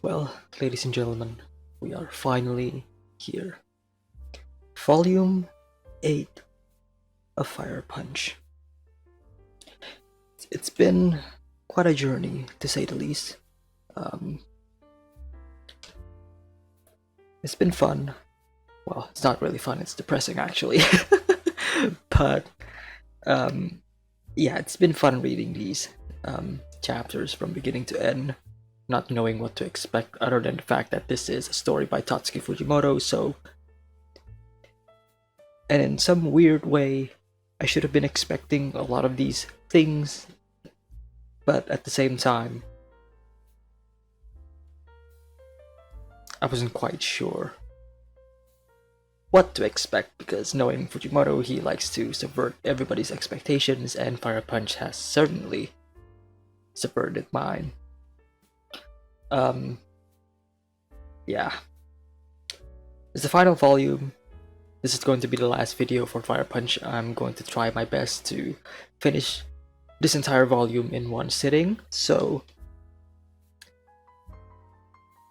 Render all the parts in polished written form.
Well, ladies and gentlemen, we are finally here. Volume 8 of Fire Punch. It's been quite a journey, to say the least. It's been fun. Well, it's not really fun, it's depressing actually. But, yeah, it's been fun reading these chapters from beginning to end, not knowing what to expect other than the fact that this is a story by Tatsuki Fujimoto, and in some weird way, I should have been expecting a lot of these things, but at the same time, I wasn't quite sure what to expect, because knowing Fujimoto, he likes to subvert everybody's expectations, and Fire Punch has certainly subverted mine. Yeah. It's the final volume. This is going to be the last video for Fire Punch. I'm going to try my best to finish this entire volume in one sitting, so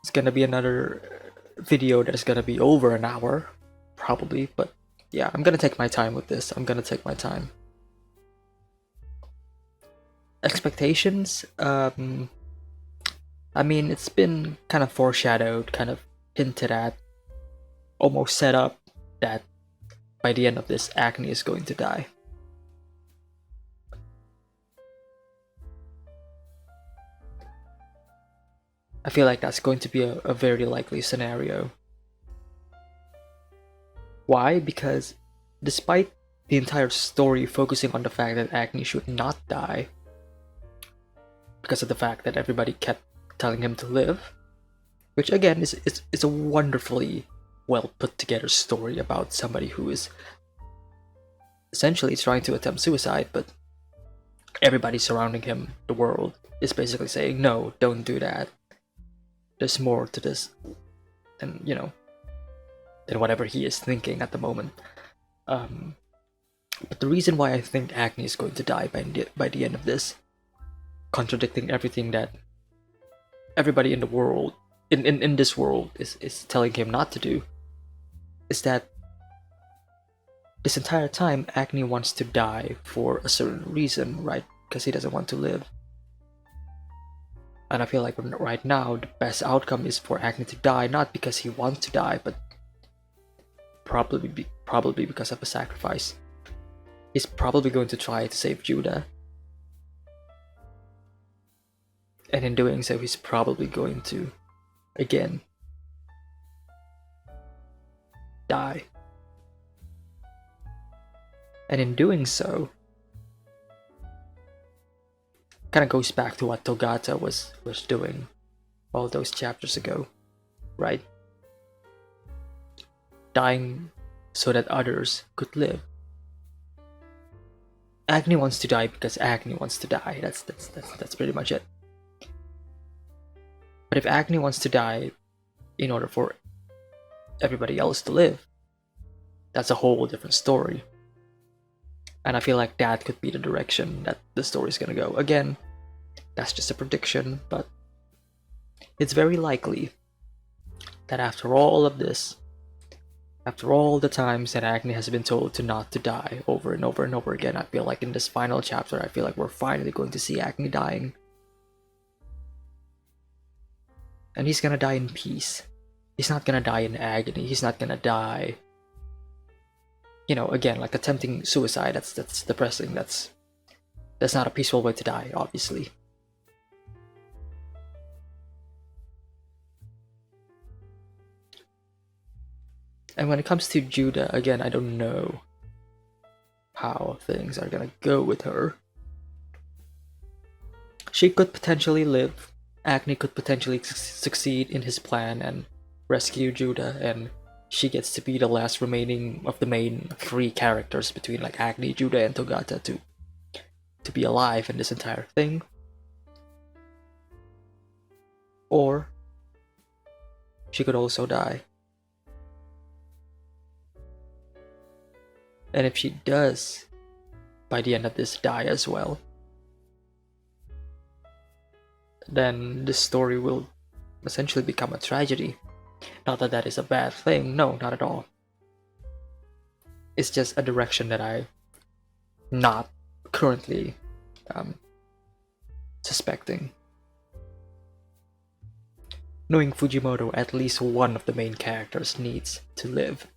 it's gonna be another video that is gonna be over an hour, probably, but yeah, I'm gonna take my time with this. I'm gonna take my time. Expectations? I mean, it's been kind of foreshadowed, kind of hinted at, almost set up that by the end of this, Acne is going to die. I feel like that's going to be a very likely scenario. Why? Because despite the entire story focusing on the fact that Acne should not die, because of the fact that everybody kept telling him to live, which again is a wonderfully well put together story about somebody who is essentially trying to attempt suicide, but everybody surrounding him, the world, is basically saying, no, don't do that. There's more to this than, than whatever he is thinking at the moment. But the reason why I think Acne is going to die by the end of this, contradicting everything that everybody in the world, in this world, is telling him not to do, is that this entire time Acne wants to die for a certain reason, right? Because he doesn't want to live. And I feel like right now the best outcome is for Acne to die, not because he wants to die, but probably because of a sacrifice. He's probably going to try to save Judah, and in doing so, he's probably going to, again, die. And in doing so, kind of goes back to what Togata was doing all those chapters ago, right? Dying so that others could live. Acne wants to die because Acne wants to die. That's pretty much it. But if Acne wants to die in order for everybody else to live, that's a whole different story. And I feel like that could be the direction that the story is gonna go. Again, that's just a prediction, but it's very likely that after all of this, after all the times that Acne has been told to not to die over and over and over again, I feel like in this final chapter, I feel like we're finally going to see Acne dying. And he's gonna die in peace. He's not gonna die in agony. He's not gonna die, again, like attempting suicide. That's depressing. That's not a peaceful way to die, obviously. And when it comes to Judah, again, I don't know how things are gonna go with her. She could potentially live. Acne could potentially succeed in his plan and rescue Judah, and she gets to be the last remaining of the main three characters between like Acne, Judah, and Togata to be alive in this entire thing. Or she could also die. And if she does, by the end of this, die as well, then this story will essentially become a tragedy. Not that that is a bad thing, no, not at all. It's just a direction that I'm not currently suspecting. Knowing Fujimoto, at least one of the main characters needs to live.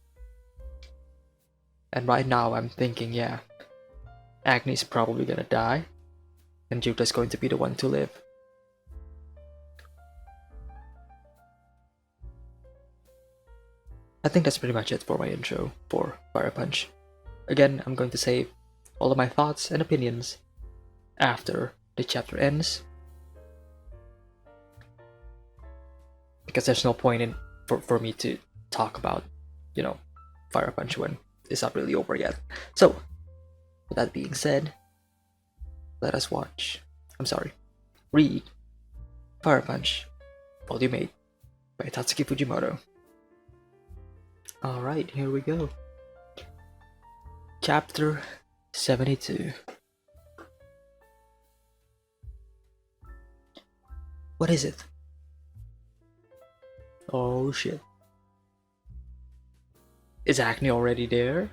And right now I'm thinking, yeah, Agni's probably gonna die, and Juta's going to be the one to live. I think that's pretty much it for my intro for Fire Punch. Again, I'm going to say all of my thoughts and opinions after the chapter ends, because there's no point in for me to talk about, you know, Fire Punch when it's not really over yet. So, with that being said, let us read Fire Punch, Volume 8 by Tatsuki Fujimoto. Alright, here we go. Chapter 72. What is it? Oh shit. Is Acne already there?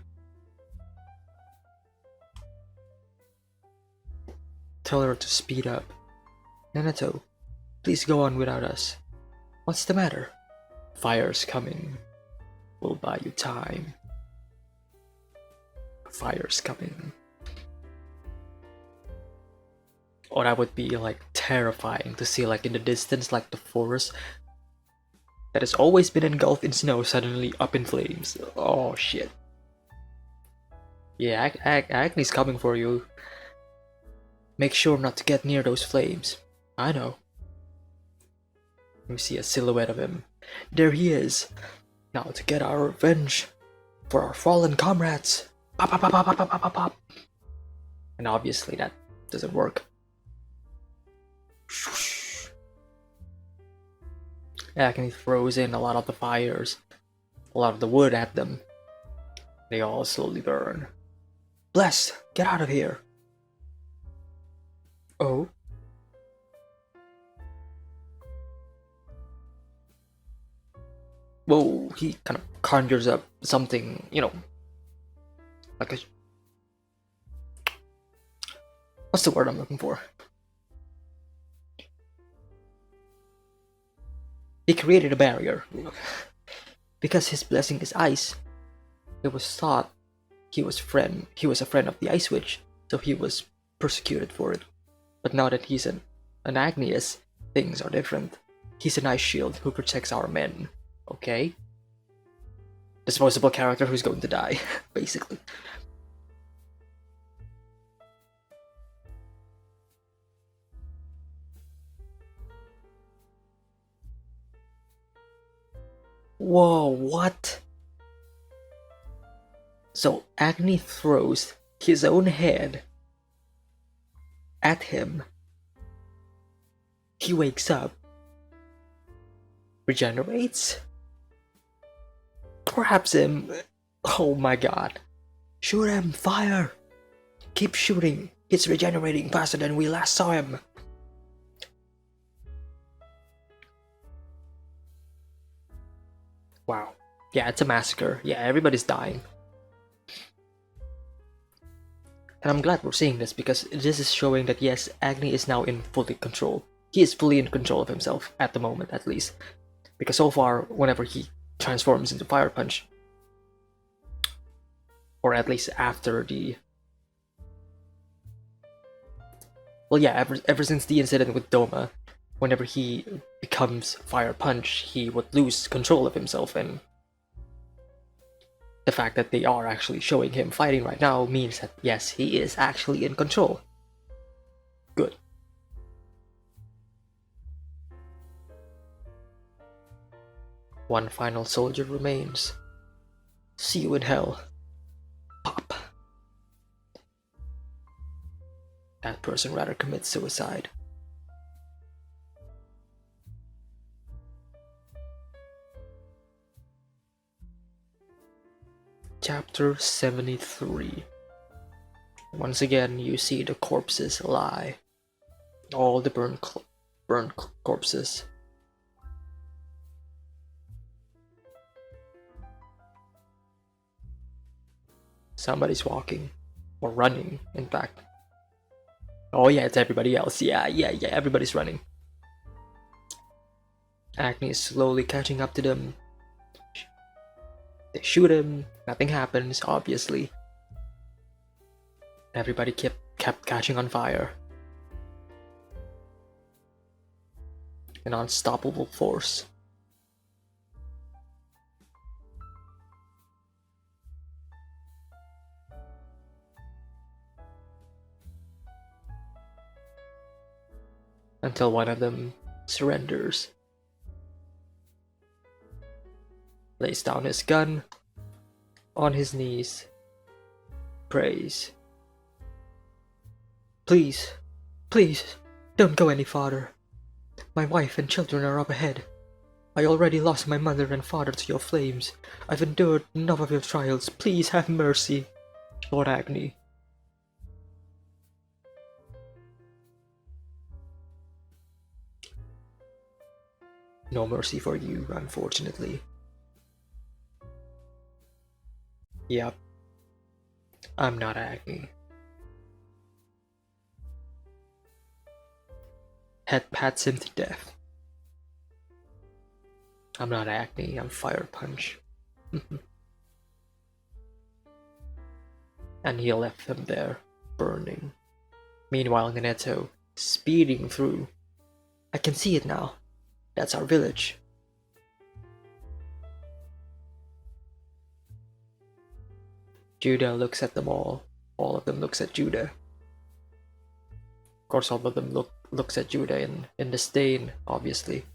Tell her to speed up. Nanato, please go on without us. What's the matter? Fire's coming. We'll buy you time. Fire's coming. Oh, that would be like terrifying to see, like in the distance, like the forest that has always been engulfed in snow suddenly up in flames. Oh shit. Yeah, Acne's coming for you. Make sure not to get near those flames. I know. We see a silhouette of him. There he is. Now to get our revenge for our fallen comrades. Pop, pop, pop, pop, pop, pop, pop, pop. And obviously that doesn't work. Acne throws in a lot of the fires, a lot of the wood at them. They all slowly burn. Bless, get out of here. Oh. Whoa, he kind of conjures up something, you know, like a... What's the word I'm looking for? He created a barrier. Because his blessing is ice, it was thought he was a friend of the Ice Witch, so he was persecuted for it. But now that he's an Agnius, things are different. He's an ice shield who protects our men. Okay? Disposable character who's going to die, basically. Whoa, what? So Agni throws his own head at him. He wakes up, regenerates. Grabs him. Oh my god. Shoot him, fire! Keep shooting. He's regenerating faster than we last saw him. Wow. Yeah, it's a massacre. Yeah, everybody's dying. And I'm glad we're seeing this, because this is showing that yes, Agni is now in fully control. He is fully in control of himself, at the moment at least. Because so far, whenever he transforms into Fire Punch, or at least after the... Well yeah, ever since the incident with Doma, whenever he becomes Fire Punch, he would lose control of himself, and the fact that they are actually showing him fighting right now means that yes, he is actually in control. Good. One final soldier remains. See you in hell. Pop. That person rather commits suicide. Chapter 73. Once again, you see the corpses lie. All the burned corpses. Somebody's walking. Or running, in fact. Oh yeah, it's everybody else. Yeah, everybody's running. Agni is slowly catching up to them. They shoot him, nothing happens, obviously. Everybody kept catching on fire. An unstoppable force. Until one of them surrenders. Lays down his gun on his knees. Prays. Please, please, don't go any farther. My wife and children are up ahead. I already lost my mother and father to your flames. I've endured enough of your trials. Please have mercy, Lord Agni. No mercy for you, unfortunately. Yep. I'm not Agni. Head pats him to death. I'm not Agni, I'm Fire Punch. And he left them there, burning. Meanwhile, Neneto, speeding through. I can see it now. That's our village. Judah looks at them all. All of them looks at Judah. Of course, all of them looks at Judah in disdain, obviously.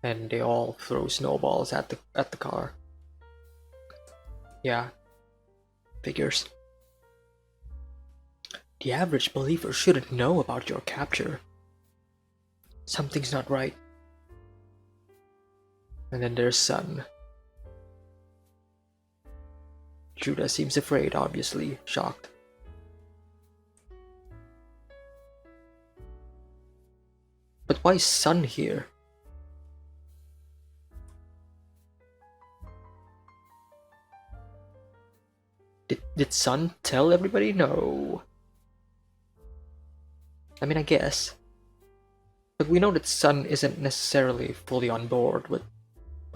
And they all throw snowballs at the car. Yeah, figures. The average believer shouldn't know about your capture. Something's not right. And then there's Sun. Judah seems afraid, obviously, shocked. But why is Sun here? Did Sun tell everybody? No. I mean, I guess. But we know that Sun isn't necessarily fully on board with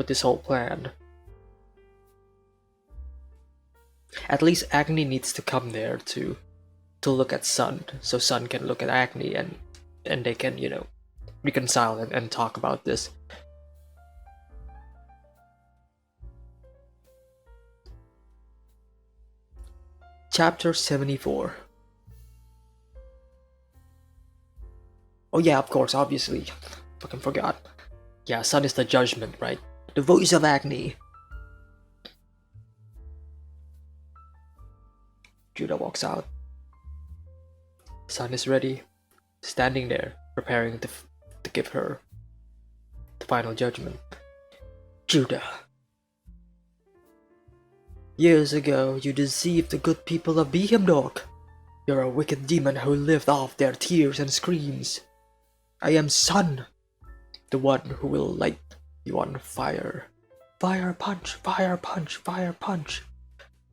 this whole plan. At least Agni needs to come there to look at Sun, so Sun can look at Agni and they can, you know, reconcile and talk about this. Chapter 74. Oh yeah, of course, obviously. Fucking forgot. Yeah, Sun is the judgment, right? The voice of Agni. Judah walks out. Sun is ready, standing there, preparing to give her the final judgment. Judah. Years ago, you deceived the good people of Behemdork. You're a wicked demon who lived off their tears and screams. I am Sun, the one who will light you on fire. Fire punch, fire punch, fire punch.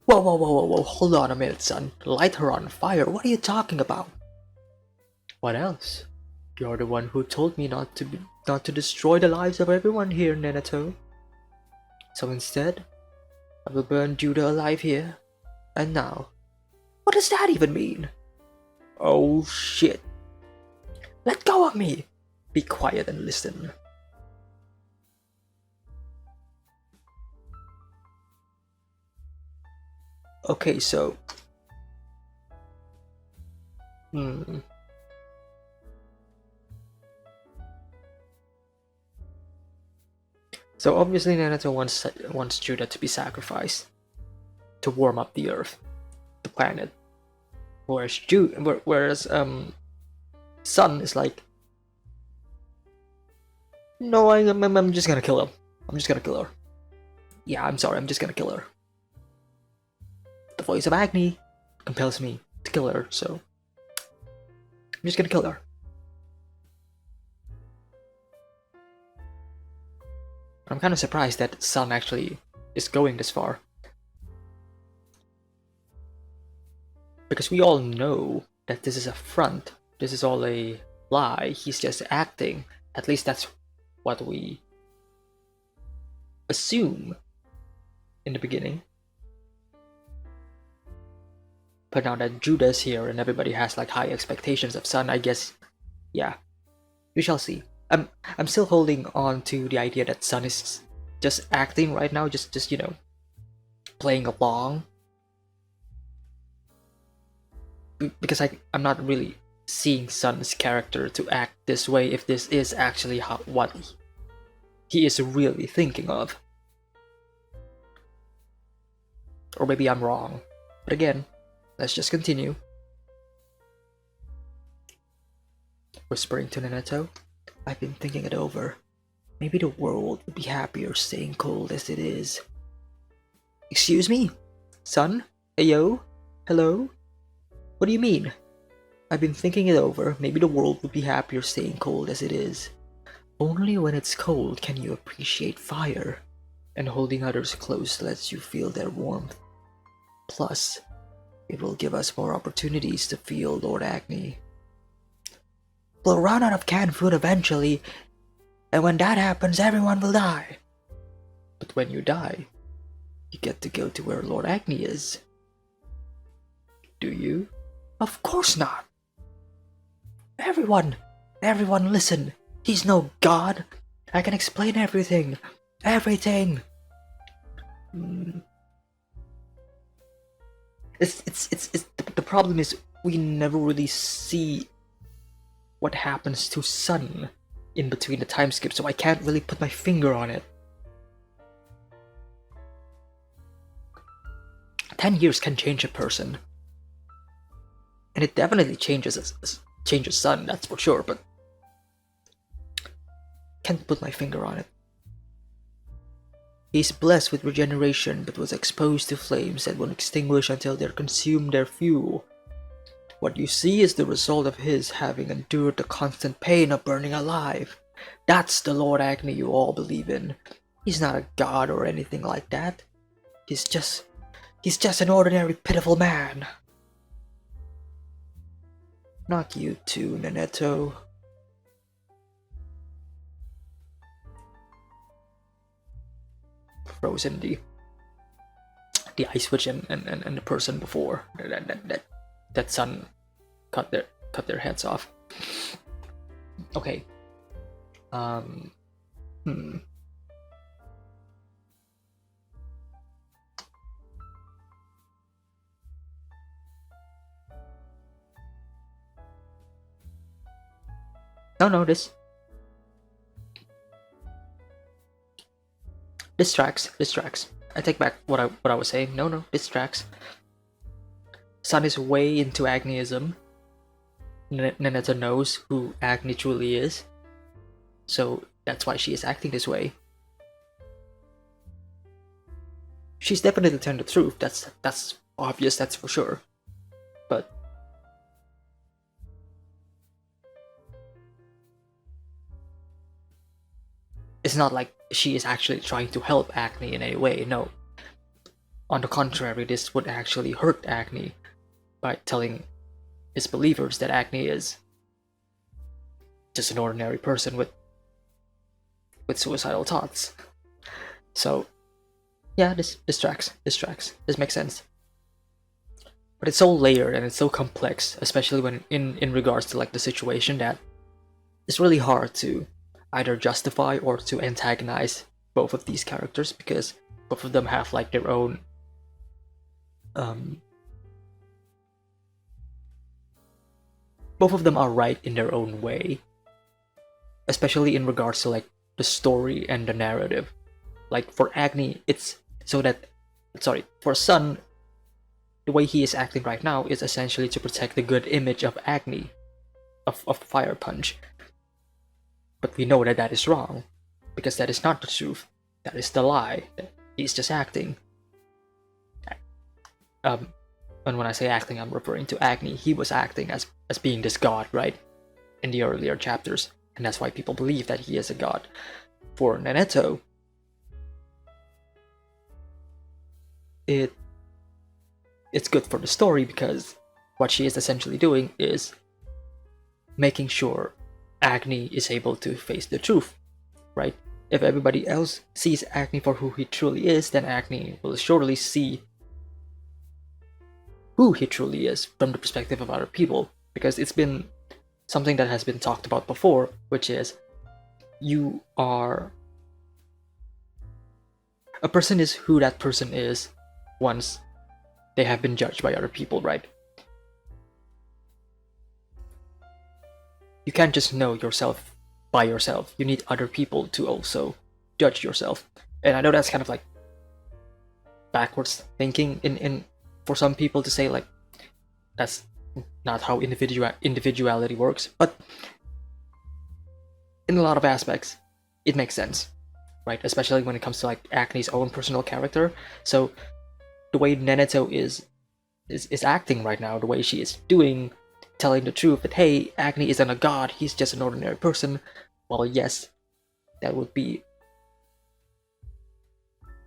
Whoa, hold on a minute, Sun. Light her on fire? What are you talking about? What else? You're the one who told me not to destroy the lives of everyone here, Neneto. So instead, I will burn Judah alive here. And now, what does that even mean? Oh shit. Let go of me! Be quiet and listen. Okay, so... So obviously Naruto wants Judah to be sacrificed to warm up the earth, the planet. Whereas Sun is like, no, I'm just gonna kill him. I'm just gonna kill her. Yeah, I'm sorry, I'm just gonna kill her. The voice of Agni compels me to kill her, so I'm just gonna kill her. I'm kind of surprised that Sun actually is going this far. Because we all know that this is a front. This is all a lie. He's just acting. At least that's what we assume in the beginning. But now that Judah's here and everybody has like high expectations of Sun, I guess, yeah, we shall see. I'm still holding on to the idea that Sun is just acting right now, just you know, playing along. Because I'm not really seeing Sun's character to act this way if this is actually what he is really thinking of. Or maybe I'm wrong. But again, let's just continue. Whispering to Neneto, I've been thinking it over. Maybe the world would be happier staying cold as it is. Excuse me? Sun? Ayo? Hello? What do you mean? I've been thinking it over. Maybe the world would be happier staying cold as it is. Only when it's cold can you appreciate fire, and holding others close lets you feel their warmth. Plus, it will give us more opportunities to feel Lord Agni. We'll run out of canned food eventually, and when that happens, everyone will die. But when you die, you get to go to where Lord Agni is. Do you? Of course not. Everyone listen. He's no god. I can explain everything. Everything. The problem is we never really see what happens to Sun in between the time skip, so I can't really put my finger on it. 10 years can change a person. And it definitely changes Sun, that's for sure, but can't put my finger on it. He's blessed with regeneration, but was exposed to flames that won't extinguish until they consume their fuel. What you see is the result of his having endured the constant pain of burning alive. That's the Lord Agni you all believe in. He's not a god or anything like that. He's just an ordinary pitiful man. Not you too, Neneto. Frozen the ice witch and the person before that Sun cut their heads off. Okay. No, this tracks. I take back what I was saying. No, this tracks. Sun is way into Agniism. Neneto knows who Agni truly is, so that's why she is acting this way. She's definitely telling the truth. That's obvious. That's for sure. But it's not like she is actually trying to help Agni in any way. No. On the contrary, this would actually hurt Agni by telling his believers that Agni is just an ordinary person with suicidal thoughts. So yeah, this tracks. This makes sense. But it's so layered and it's so complex, especially when in regards to like the situation, that it's really hard to either justify or to antagonize both of these characters, because both of them have like their own both of them are right in their own way, especially in regards to like the story and the narrative. Like for Agni, it's so that for Sun, the way he is acting right now is essentially to protect the good image of Agni, of Fire Punch. But we know that that is wrong, because that is not the truth. That is the lie. He's just acting. And when I say acting, I'm referring to Agni. He was acting as being this god, right? In the earlier chapters. And that's why people believe that he is a god. For Neneto, it's good for the story because what she is essentially doing is making sure Agni is able to face the truth, right? If everybody else sees Agni for who he truly is, then Agni will surely see who he truly is from the perspective of other people, because it's been something that has been talked about before, which is a person is who that person is once they have been judged by other people, right? You can't just know yourself by yourself. You need other people to also judge yourself. And I know that's kind of like backwards thinking in for some people to say, like, that's not how individuality works, but in a lot of aspects it makes sense, right? Especially when it comes to like Agni's own personal character. So the way Neneto is acting right now, the way she is doing, telling the truth that, hey, Agni isn't a god, he's just an ordinary person. Well, yes, that would be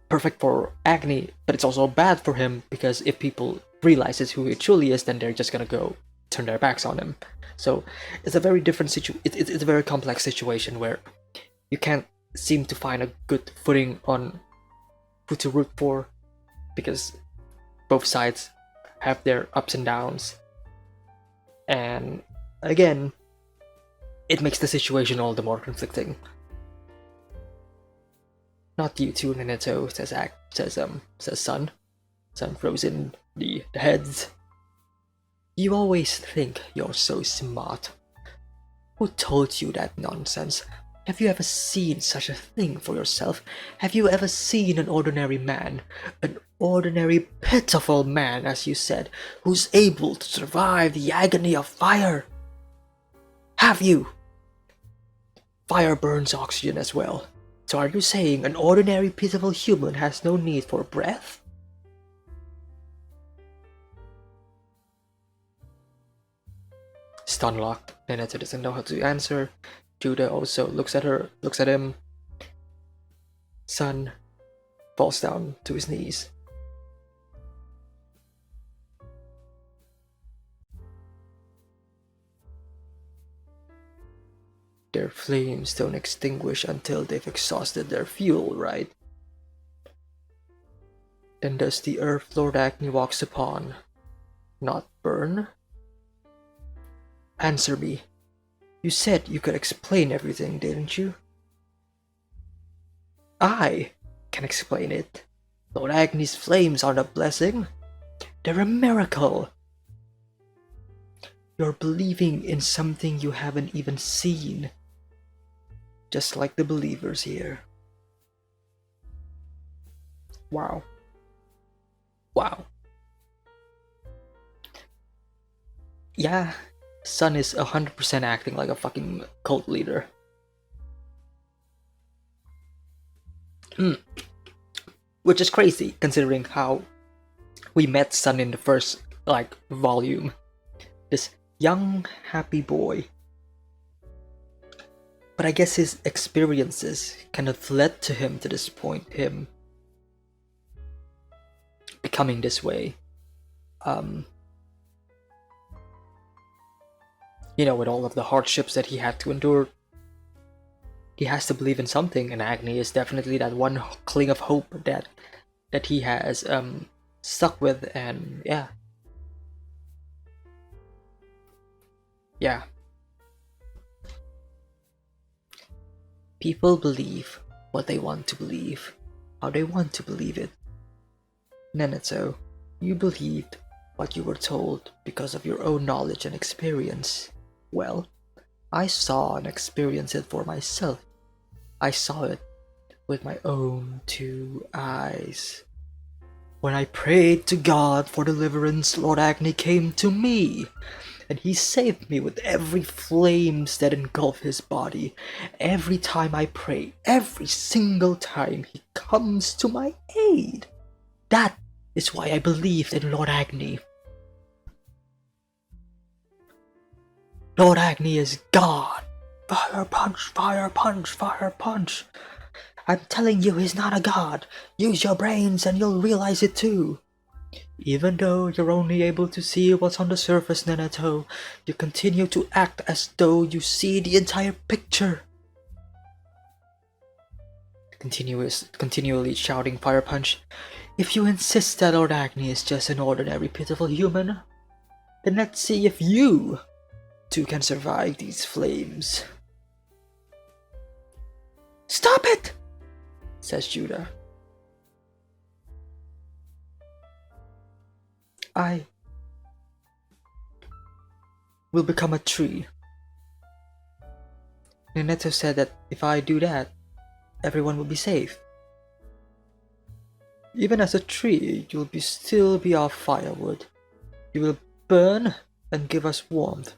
perfect for Agni, but it's also bad for him, because if people realizes who he truly is, then they're just gonna go turn their backs on him. So it's a very different it's a very complex situation where you can't seem to find a good footing on who to root for, because both sides have their ups and downs. And again, it makes the situation all the more conflicting. Not you too, Neneto, says Sun. Sun throws in the heads. You always think you're so smart. Who told you that nonsense? Have you ever seen such a thing for yourself? Have you ever seen an ordinary man? An ordinary pitiful man, as you said, who's able to survive the agony of fire? Have you? Fire burns oxygen as well. So are you saying an ordinary pitiful human has no need for breath? Stunlocked, Neneto doesn't know how to answer. Judah also looks at him. Sun falls down to his knees. Their flames don't extinguish until they've exhausted their fuel, right? Then does the earth Lord Agni walks upon not burn? Answer me. You said you could explain everything, didn't you? I can explain it. Lord Agni's flames aren't a blessing. They're a miracle. You're believing in something you haven't even seen. Just like the believers here. Wow. Wow. Yeah, Sun is 100% acting like a fucking cult leader. Which is crazy, considering how we met Sun in the first, volume. This young, happy boy. But I guess his experiences kind of led to him to this point, him becoming this way. With all of the hardships that he had to endure, he has to believe in something, and Agni is definitely that one cling of hope that he has stuck with, and yeah. People believe what they want to believe, how they want to believe it. Neneto, you believed what you were told because of your own knowledge and experience. Well, I saw and experienced it for myself. I saw it with my own 2 eyes. When I prayed to God for deliverance, Lord Agni came to me, and he saved me with every flames that engulf his body. Every time I pray, every single time, he comes to my aid. That is why I believed in Lord Agni. Lord Agni is God. Fire punch, fire punch, fire punch. I'm telling you, he's not a god. Use your brains and you'll realize it too. Even though you're only able to see what's on the surface, Nanato, you continue to act as though you see the entire picture. Continually shouting Fire Punch. If you insist that Lord Agni is just an ordinary pitiful human, then let's see if you two can survive these flames. Stop it! Says Judah. I will become a tree. Neneto said that if I do that, everyone will be safe. Even as a tree, you'll still be our firewood. You will burn and give us warmth.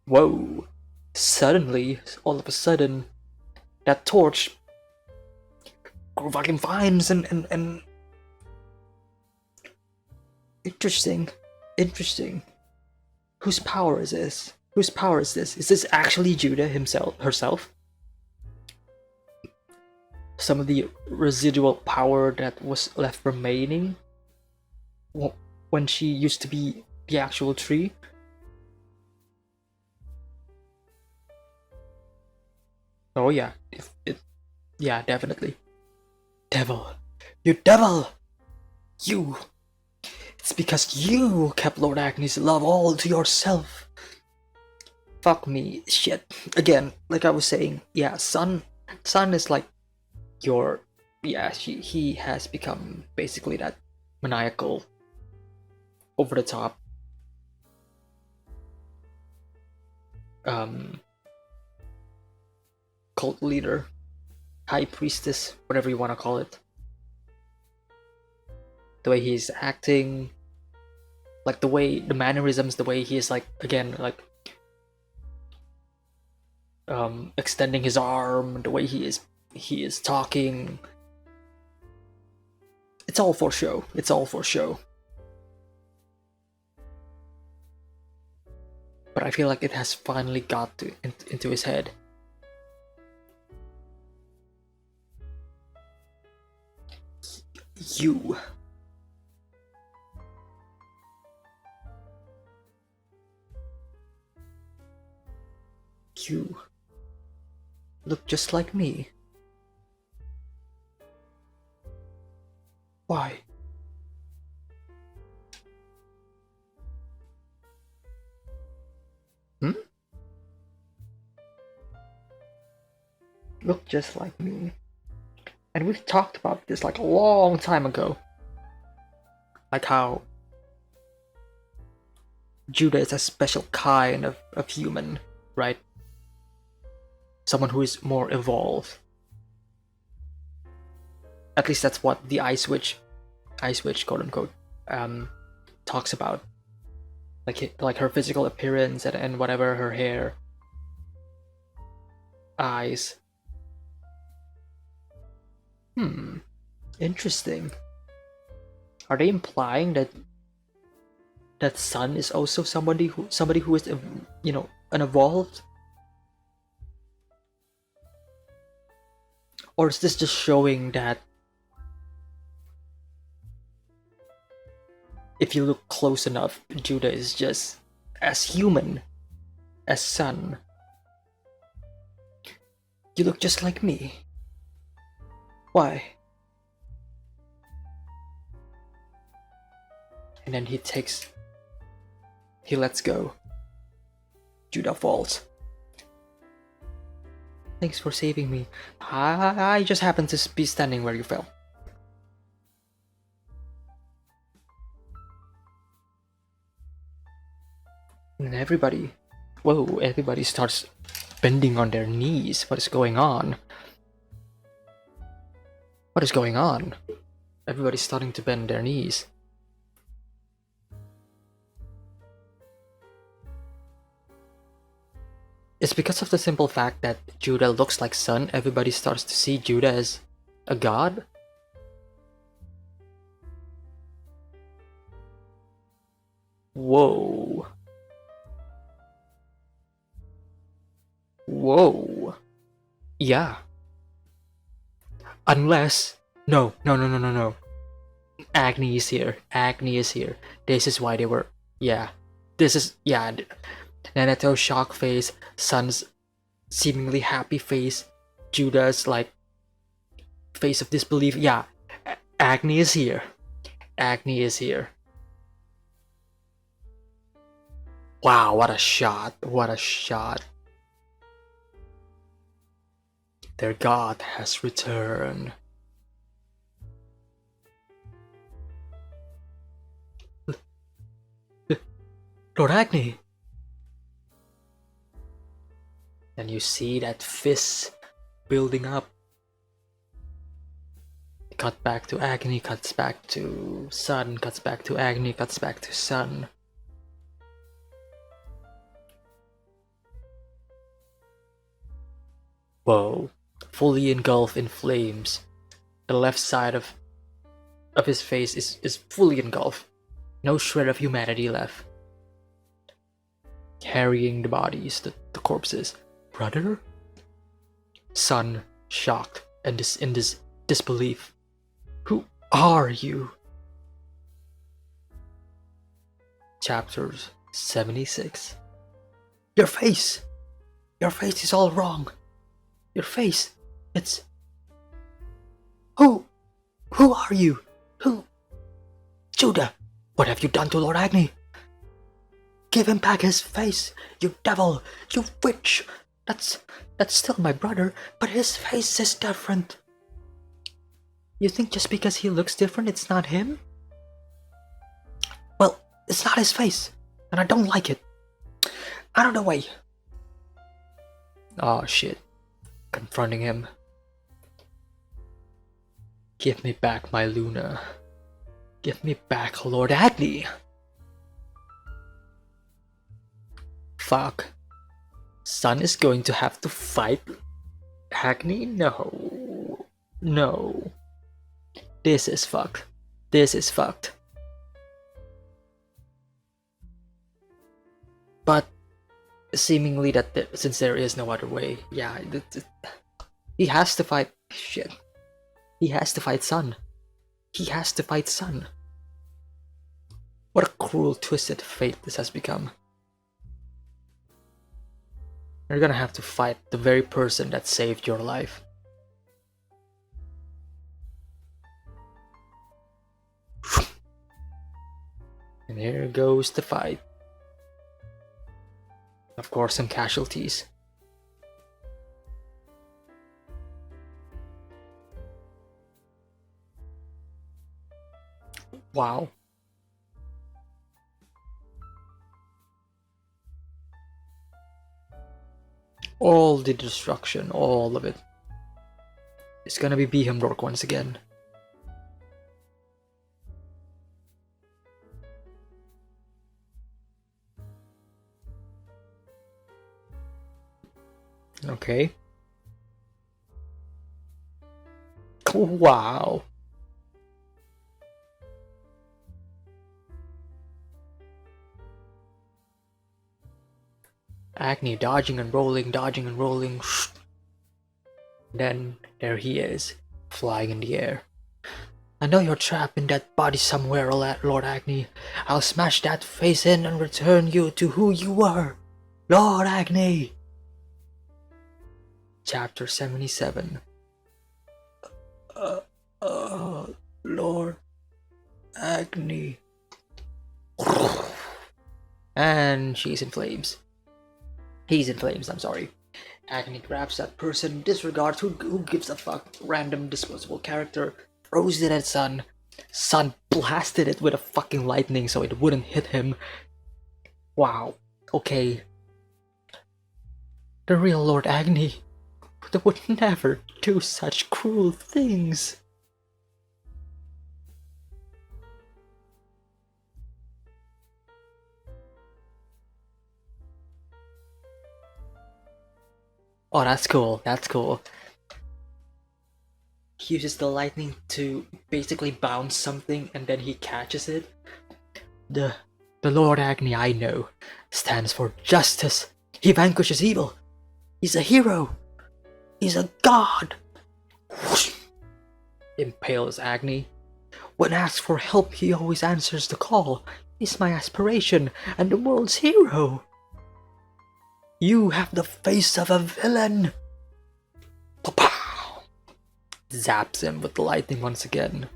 Whoa! Suddenly, all of a sudden, that torch grew fucking vines and... Interesting. Whose power is this? Whose power is this? Is this actually Judah herself? Some of the residual power that was left remaining when she used to be the actual tree? Oh yeah, yeah, definitely. Devil! You devil! You! It's because you kept Lord Agni's love all to yourself. Fuck me, shit. Again, like I was saying, yeah, Sun is like your... Yeah, he has become basically that maniacal, over the top, cult leader, high priestess, whatever you want to call it. The way he's acting, like the mannerisms, the way he is like, again, like extending his arm, the way he is talking. It's all for show. It's all for show. But I feel like it has finally got into his head. You look just like me. Why? Look just like me. And we've talked about this like a long time ago. Like how Judah is a special kind of human, right? Someone who is more evolved. At least that's what the Ice Witch, quote unquote, talks about. Like her physical appearance and whatever, her hair, eyes. Interesting. Are they implying that Sun is also somebody who is, you know, an evolved? Or is this just showing that if you look close enough, Judah is just as human as Sun? You look just like me. Why? And then he lets go. Judah falls. Thanks for saving me. I just happened to be standing where you fell. And everybody starts bending on their knees. What is going on? What is going on? Everybody's starting to bend their knees. It's because of the simple fact that Judah looks like Sun, everybody starts to see Judah as a god? Whoa. Whoa. Yeah. Unless... No. Agni is here. Agni is here. This is why they were... Yeah. This is... Yeah. Naneto's shock face. Sun's seemingly happy face. Judah's, like, face of disbelief. Yeah. Agni is here. Agni is here. Wow, what a shot. What a shot. Their god has returned. Lord Agni! And you see that fist building up. Cut back to Agni, cuts back to Sun, cuts back to Agni, cuts back to Sun. Whoa. Fully engulfed in flames. The left side of his face is fully engulfed. No shred of humanity left. Carrying the bodies, the corpses. Brother? Sun, shocked and in this disbelief. Who are you? Chapters 76. Your face! Your face is all wrong. Your face, it's... Who are you? Who? Judah, what have you done to Lord Agni? Give him back his face, you devil, you witch. That's still my brother, but his face is different. You think just because he looks different, it's not him? Well, it's not his face, and I don't like it. Out of the way. Oh shit. Confronting him. Give me back my Luna. Give me back Lord Agni. Fuck. Sun is going to have to fight Agni? No. No. This is fucked. This is fucked. But seemingly that since there is no other way, yeah, he has to fight. Shit. He has to fight Sun. He has to fight Sun. What a cruel, twisted fate this has become. You're gonna have to fight the very person that saved your life. And here goes the fight. Of course, some casualties. Wow. All the destruction, all of it. It's gonna be Behemdork once again. Okay. Wow. Agni dodging and rolling, dodging and rolling. Then there he is, flying in the air. I know you're trapped in that body somewhere, Lord Agni. I'll smash that face in and return you to who you were, Lord Agni. Chapter 77. Lord Agni. And she's in flames. He's in flames, I'm sorry. Agni grabs that person, disregards who gives a fuck, random disposable character, throws it at Sun. Sun blasted it with a fucking lightning so it wouldn't hit him. Wow, okay. The real Lord Agni would never do such cruel things. Oh, that's cool, that's cool. He uses the lightning to basically bounce something and then he catches it. The Lord Agni I know stands for justice. He vanquishes evil. He's a hero. He's a god. impales Agni. When asked for help, he always answers the call. He's my aspiration and the world's hero. You have the face of a villain. Pow! Zaps him with the lightning once again.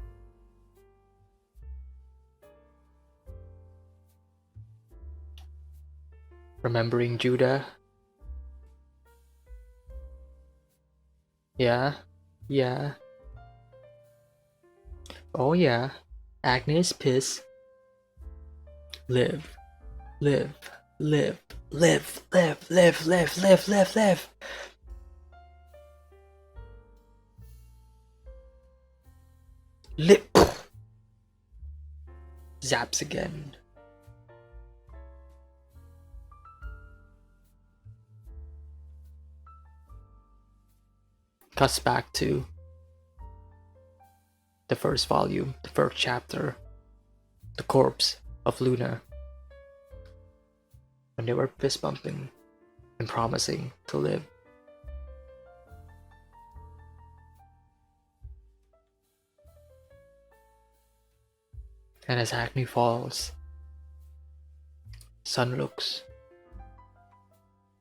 Remembering Judah? Yeah. Oh yeah. Agni is pissed. Live. Lip. Zaps again. Cuts back to the first volume, the first chapter, the corpse of Luna, when they were fist bumping and promising to live. And as Agni falls, Sun looks,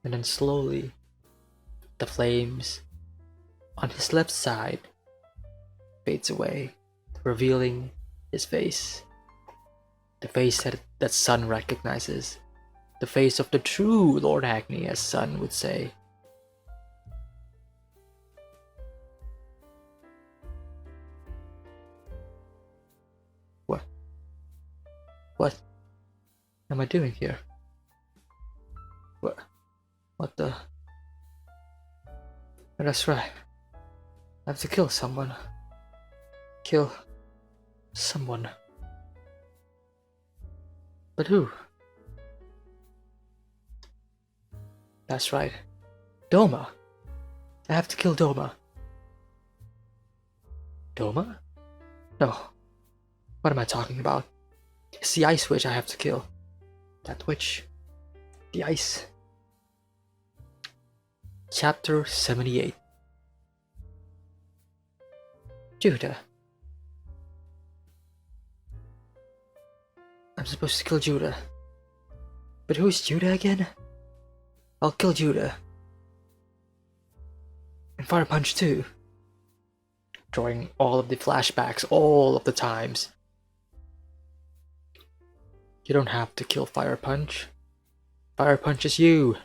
and then slowly the flames on his left side fades away, revealing his face. The face that Sun recognizes. The face of the true Lord Agni, as Sun would say. What am I doing here? What the? That's right. I have to kill someone. Kill someone. But who? That's right. Doma. I have to kill Doma. Doma? No. What am I talking about? It's the ice witch I have to kill. That witch. The ice. Chapter 78. Judah. I'm supposed to kill Judah. But who's Judah again? I'll kill Judah. And Fire Punch too. Drawing all of the flashbacks, all of the times. You don't have to kill Fire Punch. Fire Punch is you,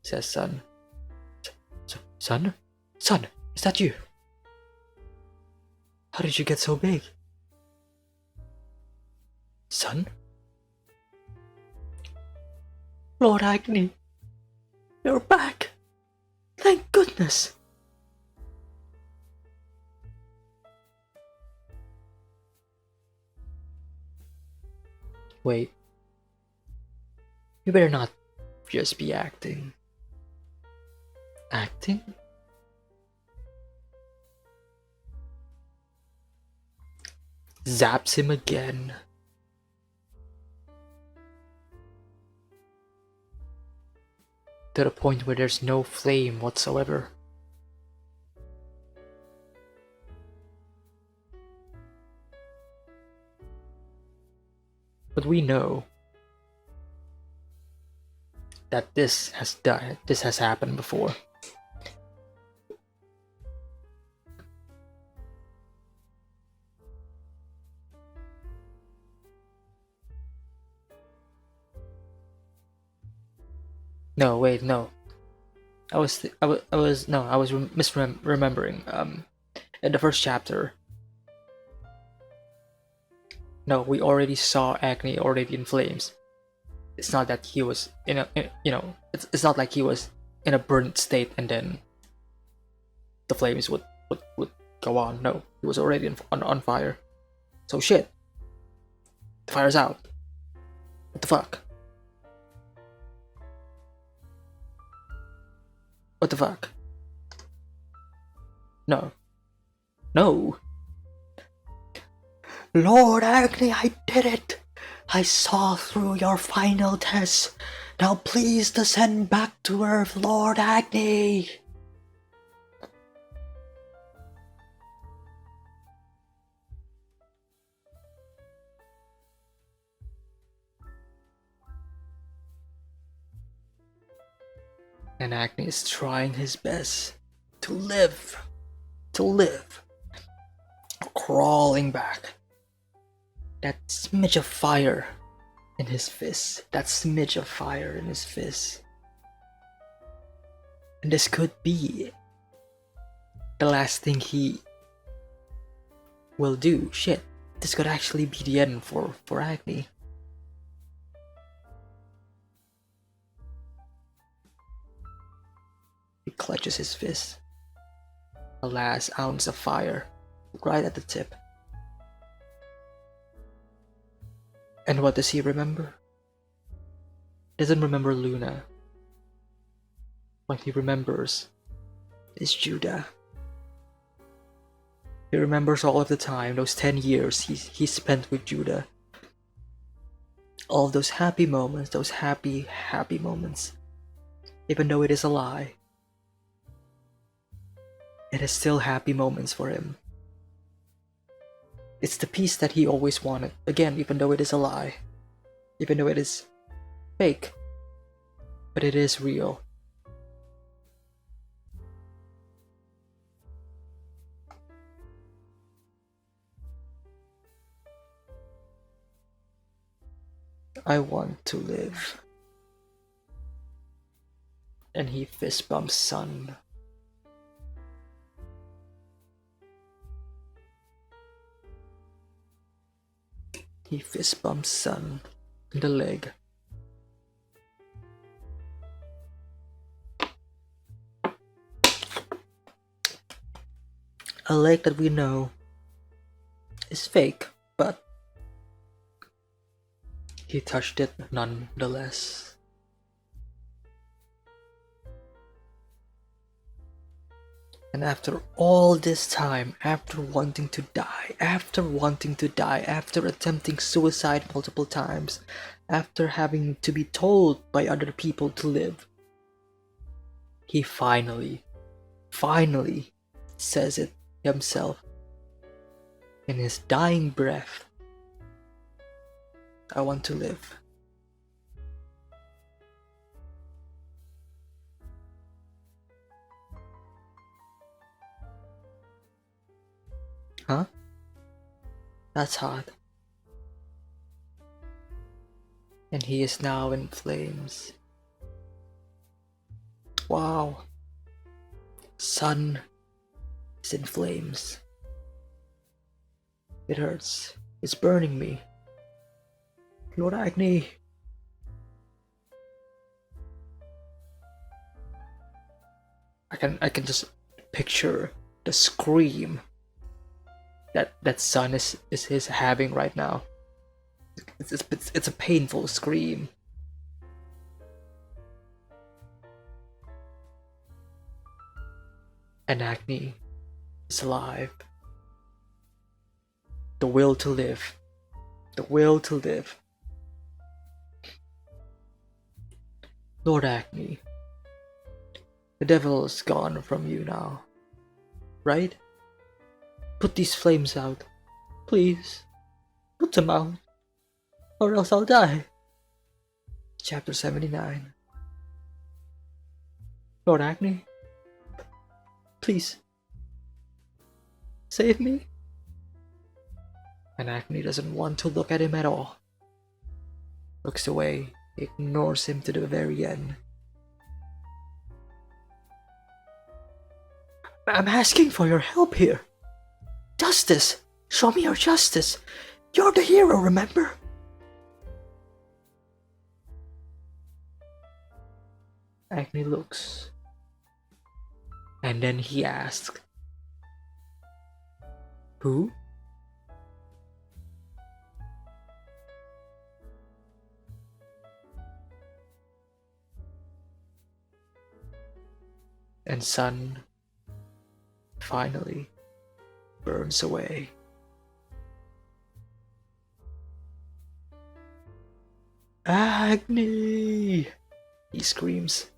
says Sun. Sun? Sun, is that you? How did you get so big? Sun? Lord Agni, you're back! Thank goodness! Wait. You better not just be acting. Acting? Zaps him again. To the point where there's no flame whatsoever. But we know that this has happened before. No, wait, no. I was misremembering. In the first chapter. No, we already saw Agni already in flames. It's not that he was it's not like he was in a burnt state and then the flames would go on. No, he was already on fire. So shit. The fire's out. What the fuck? What the fuck? No. No. Lord Agni, I did it! I saw through your final test. Now please descend back to Earth, Lord Agni! And Agni is trying his best to live, to live, crawling back. That smidge of fire in his fist, that smidge of fire in his fist. And this could be the last thing he will do. Shit, this could actually be the end for Agni. He clutches his fist. The last ounce of fire, right at the tip. And what does he remember? He doesn't remember Luna. What he remembers is Judah. He remembers all of the time, those 10 years he spent with Judah. All of those happy moments, those happy moments. Even though it is a lie, it is still happy moments for him. It's the peace that he always wanted. Again, even though it is a lie. Even though it is fake. But it is real. I want to live. And he fist bumps Sun. He fist bumps Sun in the leg. A leg that we know is fake, but he touched it nonetheless. And after all this time, after wanting to die, after attempting suicide multiple times, after having to be told by other people to live, he finally says it himself in his dying breath. I want to live. Huh? That's hot. And he is now in flames. Wow. Sun is in flames. It hurts. It's burning me. Lord Agni. I can just picture the scream that Sun is having right now. It's a painful scream. And Agni is alive. The will to live. The will to live. Lord Agni, the devil is gone from you now, right? Put these flames out. Please. Put them out. Or else I'll die. Chapter 79. Lord Agni, please. Save me. And Agni doesn't want to look at him at all. Looks away, ignores him to the very end. I'm asking for your help here. Justice! Show me your justice! You're the hero, remember? Agni looks. And then he asks, who? And Sun finally burns away. Agni! He screams.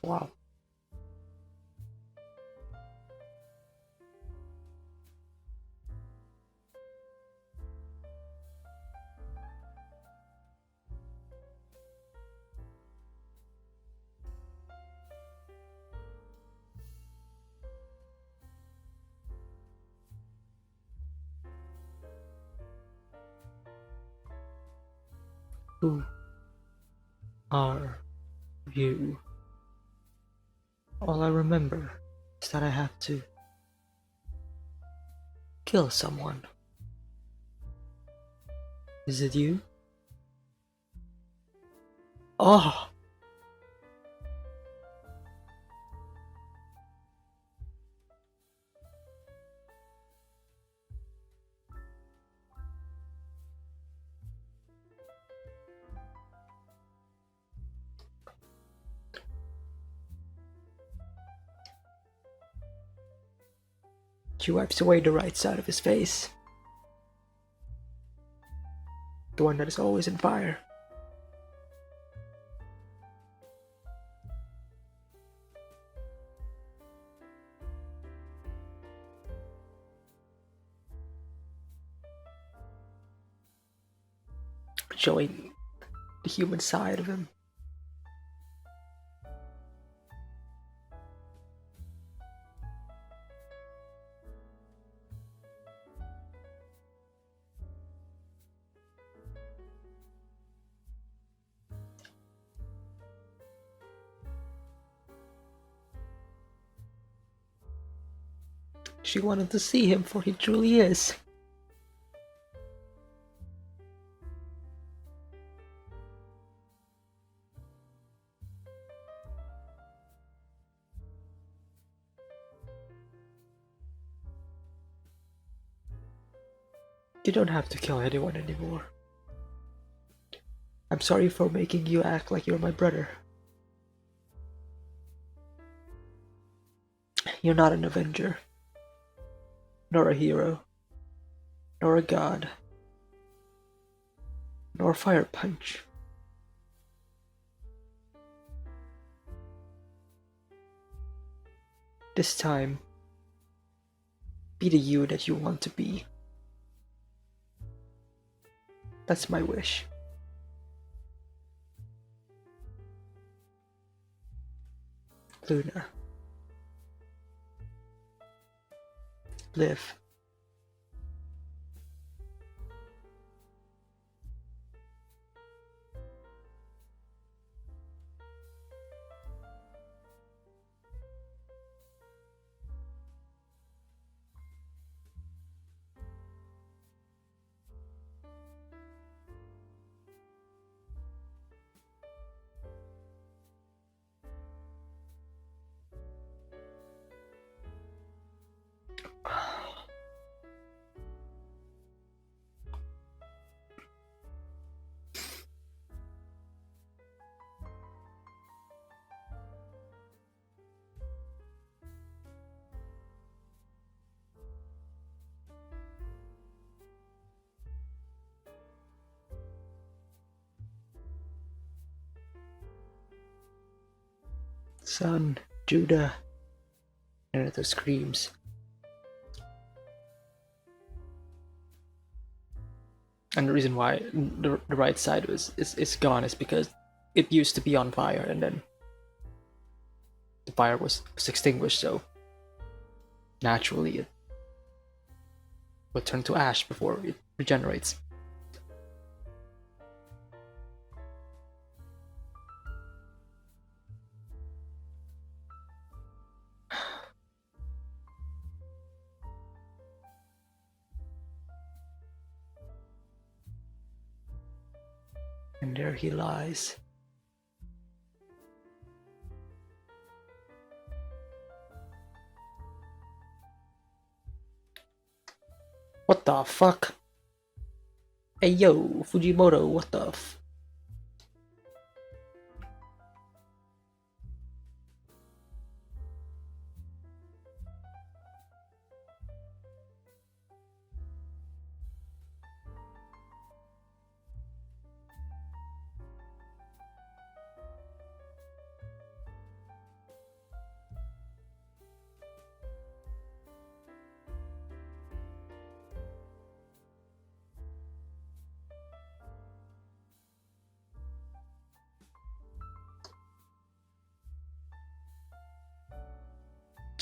Wow. Who are you? All I remember is that I have to kill someone. Is it you? Oh! She wipes away the right side of his face. The one that is always in fire. Showing the human side of him. She wanted to see him for he truly is. You don't have to kill anyone anymore. I'm sorry for making you act like you're my brother. You're not an Avenger, nor a hero, nor a god, nor Fire Punch. This time, be the you that you want to be. That's my wish. Luna. Live. Son, Judah. And Another screams. And the reason why the right side is gone is because it used to be on fire and then the fire was extinguished, so naturally it would turn to ash before it regenerates. And there he lies. What the fuck? Hey yo, Fujimoto, what the f...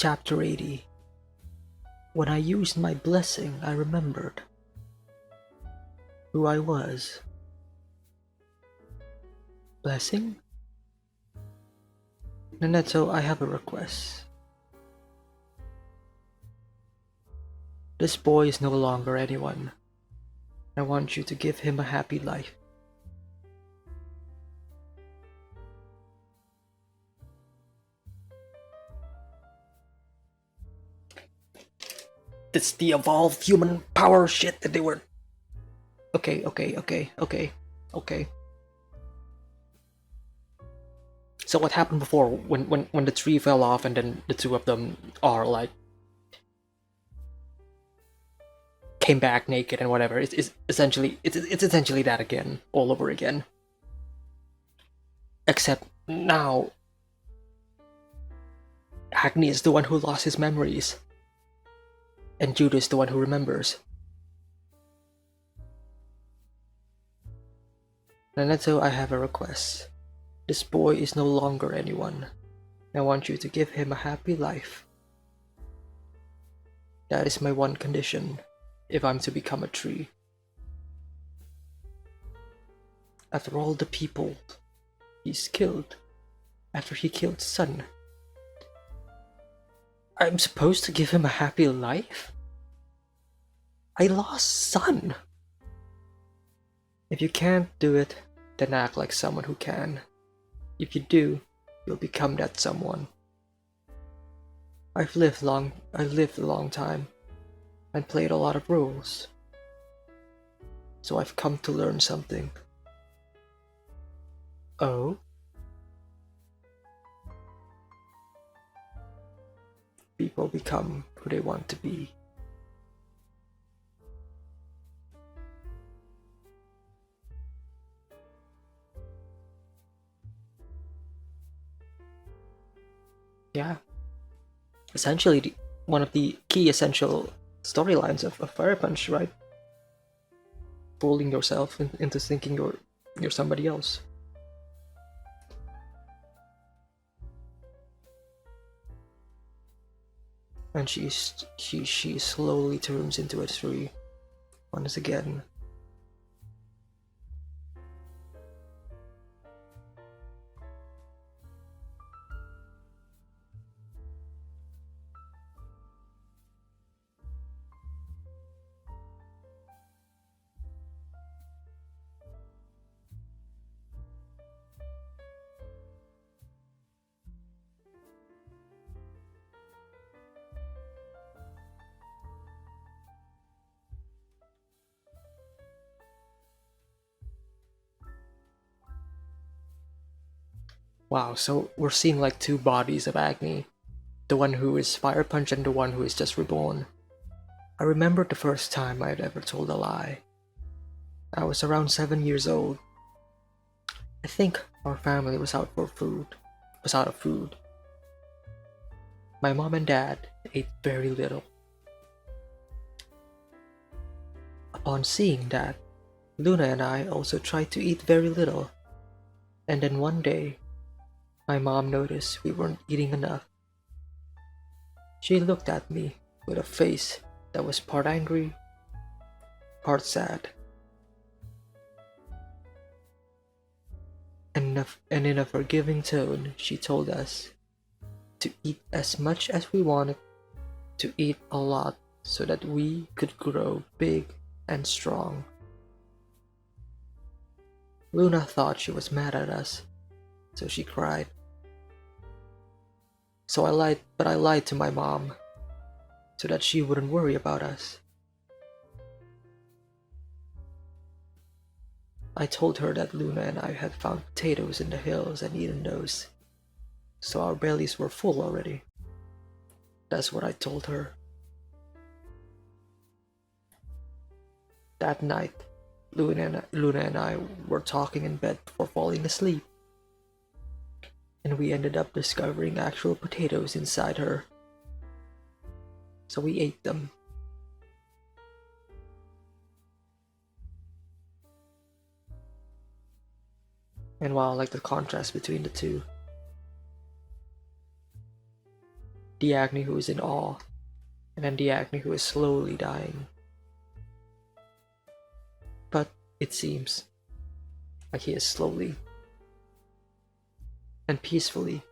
Chapter 80. When I used my blessing, I remembered who I was. Blessing? Nanetto, I have a request. This boy is no longer anyone. I want you to give him a happy life. It's the evolved human power shit that they were. Okay. So what happened before when the tree fell off and then the two of them are like came back naked and whatever? It's essentially that again, all over again. Except now Agni is the one who lost his memories. And Judah is the one who remembers. Nanetto, I have a request. This boy is no longer anyone. I want you to give him a happy life. That is my one condition, if I'm to become a tree. After all the people he's killed, after he killed Sun, I'm supposed to give him a happy life? I lost Sun! If you can't do it, then act like someone who can. If you do, you'll become that someone. I lived a long time and played a lot of roles. So I've come to learn something. Oh? People become who they want to be. Yeah. Essentially, one of the key essential storylines of Fire Punch, right? Fooling yourself into thinking you're somebody else. And she slowly turns into a tree once again. Wow, so we're seeing like two bodies of Agni. The one who is Fire Punch and the one who is just reborn. I remember the first time I'd ever told a lie. I was around 7 years old. I think our family was out of food. My mom and dad ate very little. Upon seeing that, Luna and I also tried to eat very little. And then one day, my mom noticed we weren't eating enough. She looked at me with a face that was part angry, part sad. And in a forgiving tone, she told us to eat as much as we wanted, to eat a lot so that we could grow big and strong. Luna thought she was mad at us, so she cried. So I lied to my mom so that she wouldn't worry about us. I told her that Luna and I had found potatoes in the hills and eaten those, so our bellies were full already. That's what I told her. That night, Luna and I were talking in bed before falling asleep, and we ended up discovering actual potatoes inside her. So we ate them. And wow, like the contrast between the two. the Agni who is in awe, and then the Agni who is slowly dying. But it seems like he is slowly and peacefully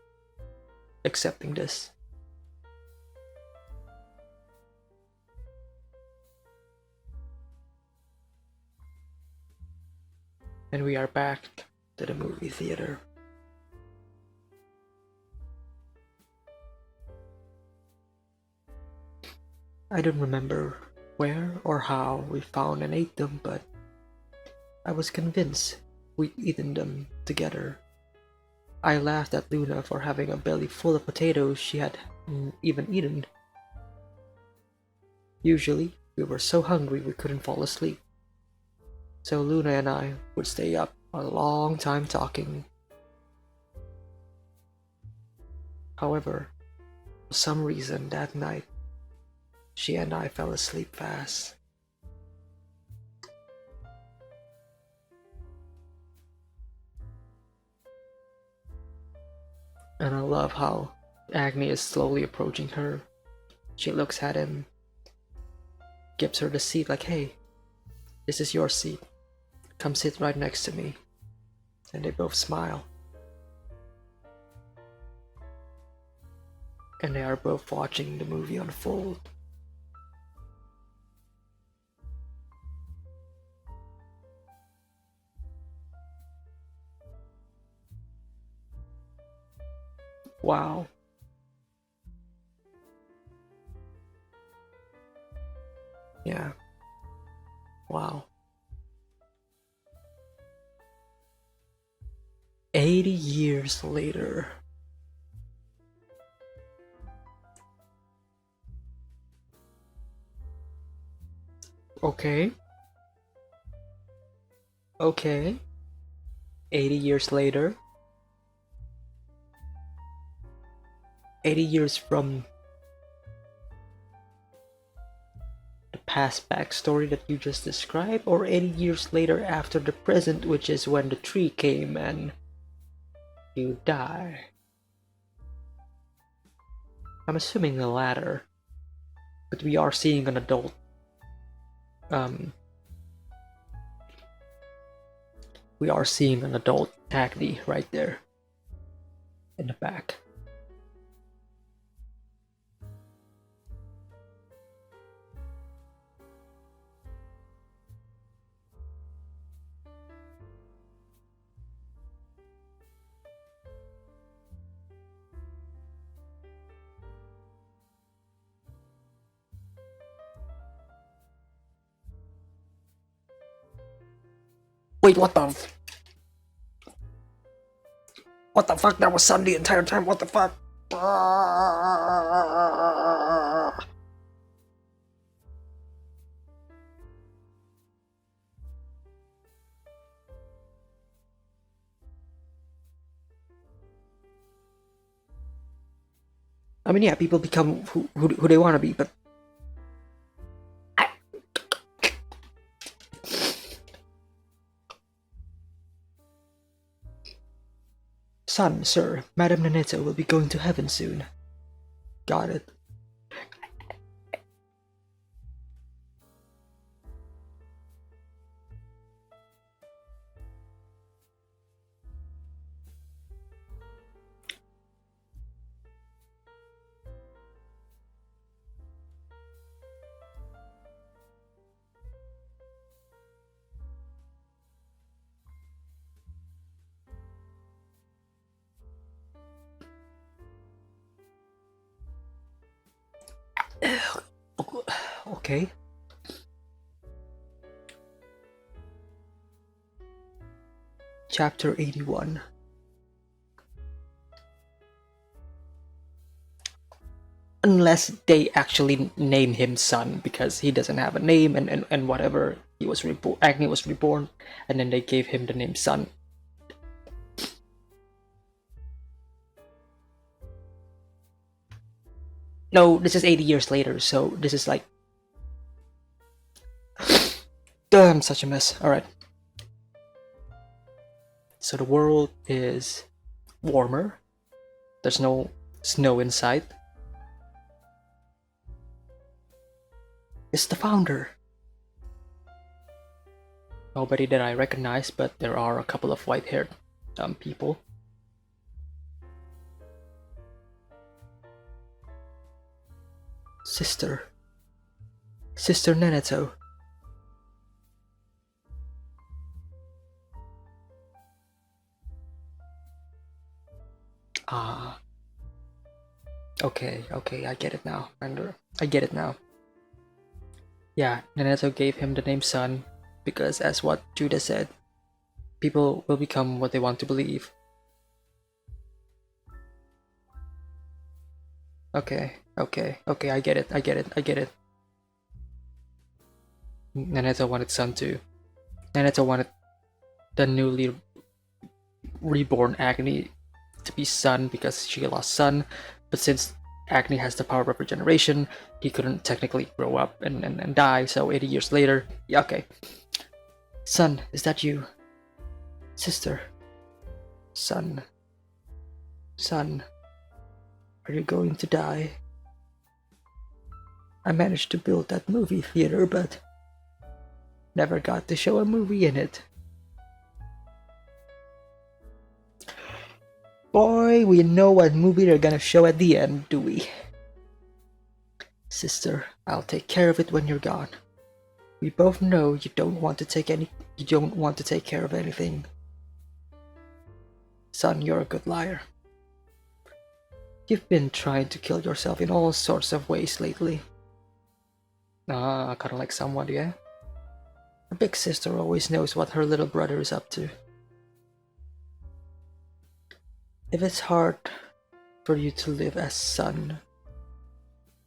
accepting this. And we are back to the movie theater. I don't remember where or how we found and ate them, but I was convinced we'd eaten them together. I laughed at Luna for having a belly full of potatoes she hadn't even eaten. Usually, we were so hungry we couldn't fall asleep. So Luna and I would stay up a long time talking. However, for some reason that night, she and I fell asleep fast. And I love how Agni is slowly approaching her. She looks at him, gives her the seat like, hey, this is your seat. Come sit right next to me. And they both smile. And they are both watching the movie unfold. Wow. Yeah. Wow. 80 years later. Okay. Okay. 80 years later. 80 years from the past backstory that you just described, or 80 years later after the present, which is when the tree came and you die? I'm assuming the latter, but we are seeing an adult. We are seeing an adult Agni right there in the back. Wait, what the fuck? That was sun the entire time. What the fuck? I mean, yeah, people become who they want to be, but son, sir, Madame Nanetta will be going to heaven soon. Got it. Okay. Chapter 81. Unless they actually name him son, because he doesn't have a name, and whatever, he was reborn, Agni was reborn, and then they gave him the name son. No, this is 80 years later, so this is like... I'm such a mess. Alright. So the world is warmer. There's no snow in sight. It's the founder. Nobody that I recognize, but there are a couple of white-haired people. Sister Neneto. Ah. Okay, I get it now. I get it now. Yeah, Neneto gave him the name Sun because, as what Judah said, people will become what they want to believe. Okay, I get it. Neneto wanted Sun too. Neneto wanted the newly reborn Agni to be Sun because she lost Sun, but since Agni has the power of regeneration, he couldn't technically grow up and die, so 80 years later, yeah, okay. Sun, is that you? Sister. Sun, are you going to die? I managed to build that movie theater, but never got to show a movie in it. Boy, we know what movie they're gonna show at the end, do we? Sister, I'll take care of it when you're gone. We both know you don't want to take care of anything. Son, you're a good liar. You've been trying to kill yourself in all sorts of ways lately. Kinda like someone, yeah? A big sister always knows what her little brother is up to. If it's hard for you to live as Sun,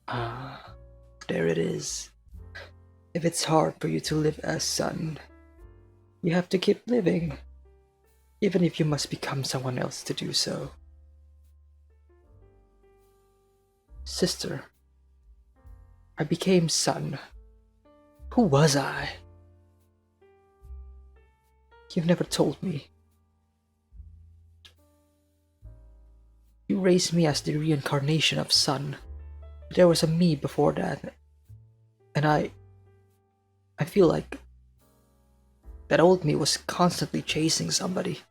there it is. If it's hard for you to live as Sun, you have to keep living, even if you must become someone else to do so. Sister, I became Sun. Who was I? You've never told me. You raised me as the reincarnation of Sun. But there was a me before that, and I feel like that old me was constantly chasing somebody.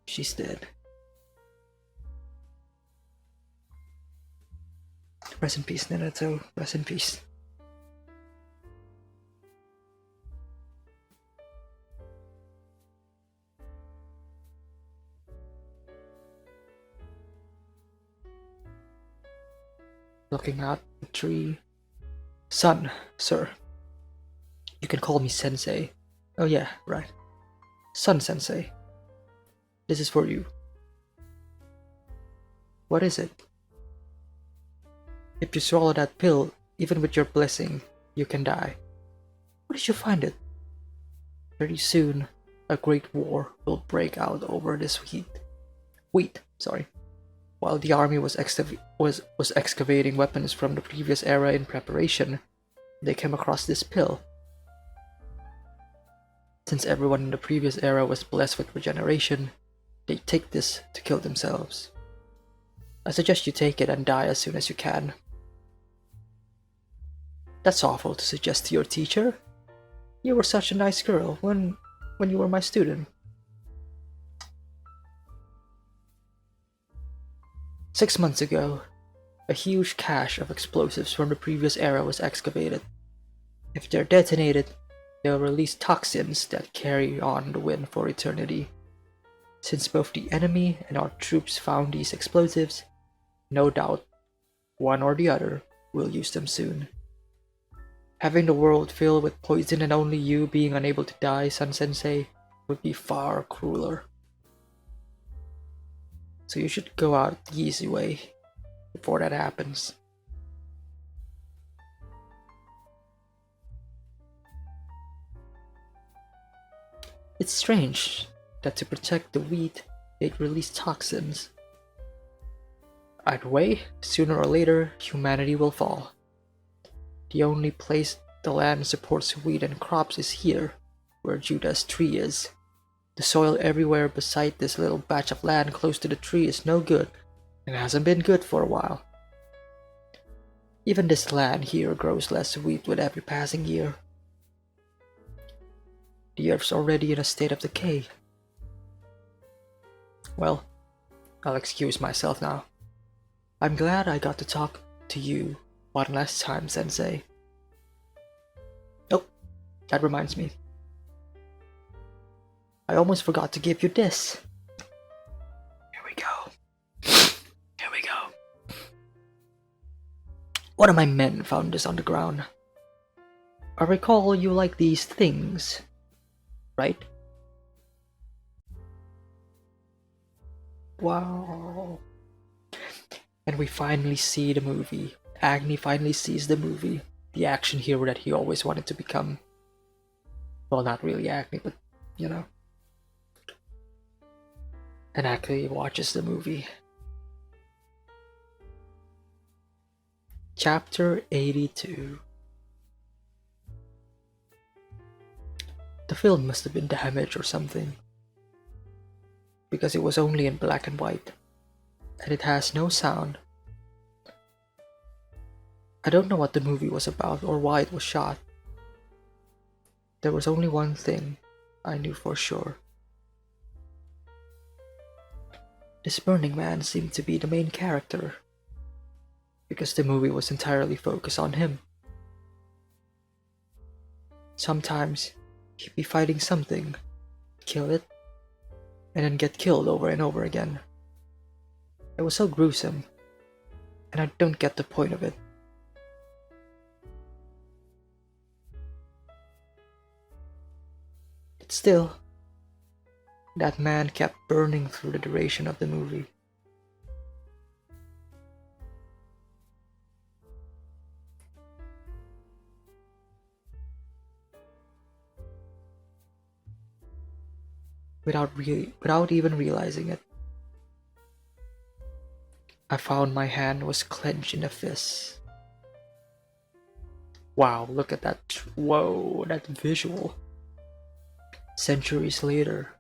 She's dead. Rest in peace, Naruto. Rest in peace. Looking at the tree. Son, sir. You can call me Sensei. Oh yeah, right. Son Sensei. This is for you. What is it? If you swallow that pill, even with your blessing, you can die. Where did you find it? Very soon, a great war will break out over this wheat. While the army was excavating weapons from the previous era in preparation, they came across this pill. Since everyone in the previous era was blessed with regeneration, they take this to kill themselves. I suggest you take it and die as soon as you can. That's awful to suggest to your teacher. You were such a nice girl when you were my student. 6 months ago, a huge cache of explosives from the previous era was excavated. If they're detonated, they'll release toxins that carry on the wind for eternity. Since both the enemy and our troops found these explosives, no doubt one or the other will use them soon. Having the world filled with poison and only you being unable to die, Sun Sensei, would be far crueler. So you should go out the easy way before that happens. It's strange that to protect the wheat, they'd release toxins. Either way, sooner or later, humanity will fall. The only place the land supports wheat and crops is here, where Judah's tree is. The soil everywhere beside this little patch of land close to the tree is no good, and hasn't been good for a while. Even this land here grows less wheat with every passing year. The earth's already in a state of decay. Well, I'll excuse myself now. I'm glad I got to talk to you one last time, Sensei. Oh, that reminds me. I almost forgot to give you this. Here we go. Here we go. One of my men found this on the ground. I recall you like these things, right? Wow. And we finally see the movie. Agni finally sees the movie. The action hero that he always wanted to become. Well, not really Agni, but you know. And actually watches the movie. Chapter 82. The film must have been damaged or something, because it was only in black and white, and it has no sound. I don't know what the movie was about or why it was shot. There was only one thing I knew for sure. This Burning Man seemed to be the main character, because the movie was entirely focused on him. Sometimes he'd be fighting something, kill it, and then get killed over and over again. It was so gruesome, and I don't get the point of it. But still, that man kept burning through the duration of the movie. Without even realizing it, I found my hand was clenched in a fist. Wow, look at that. Whoa, that visual. Centuries later.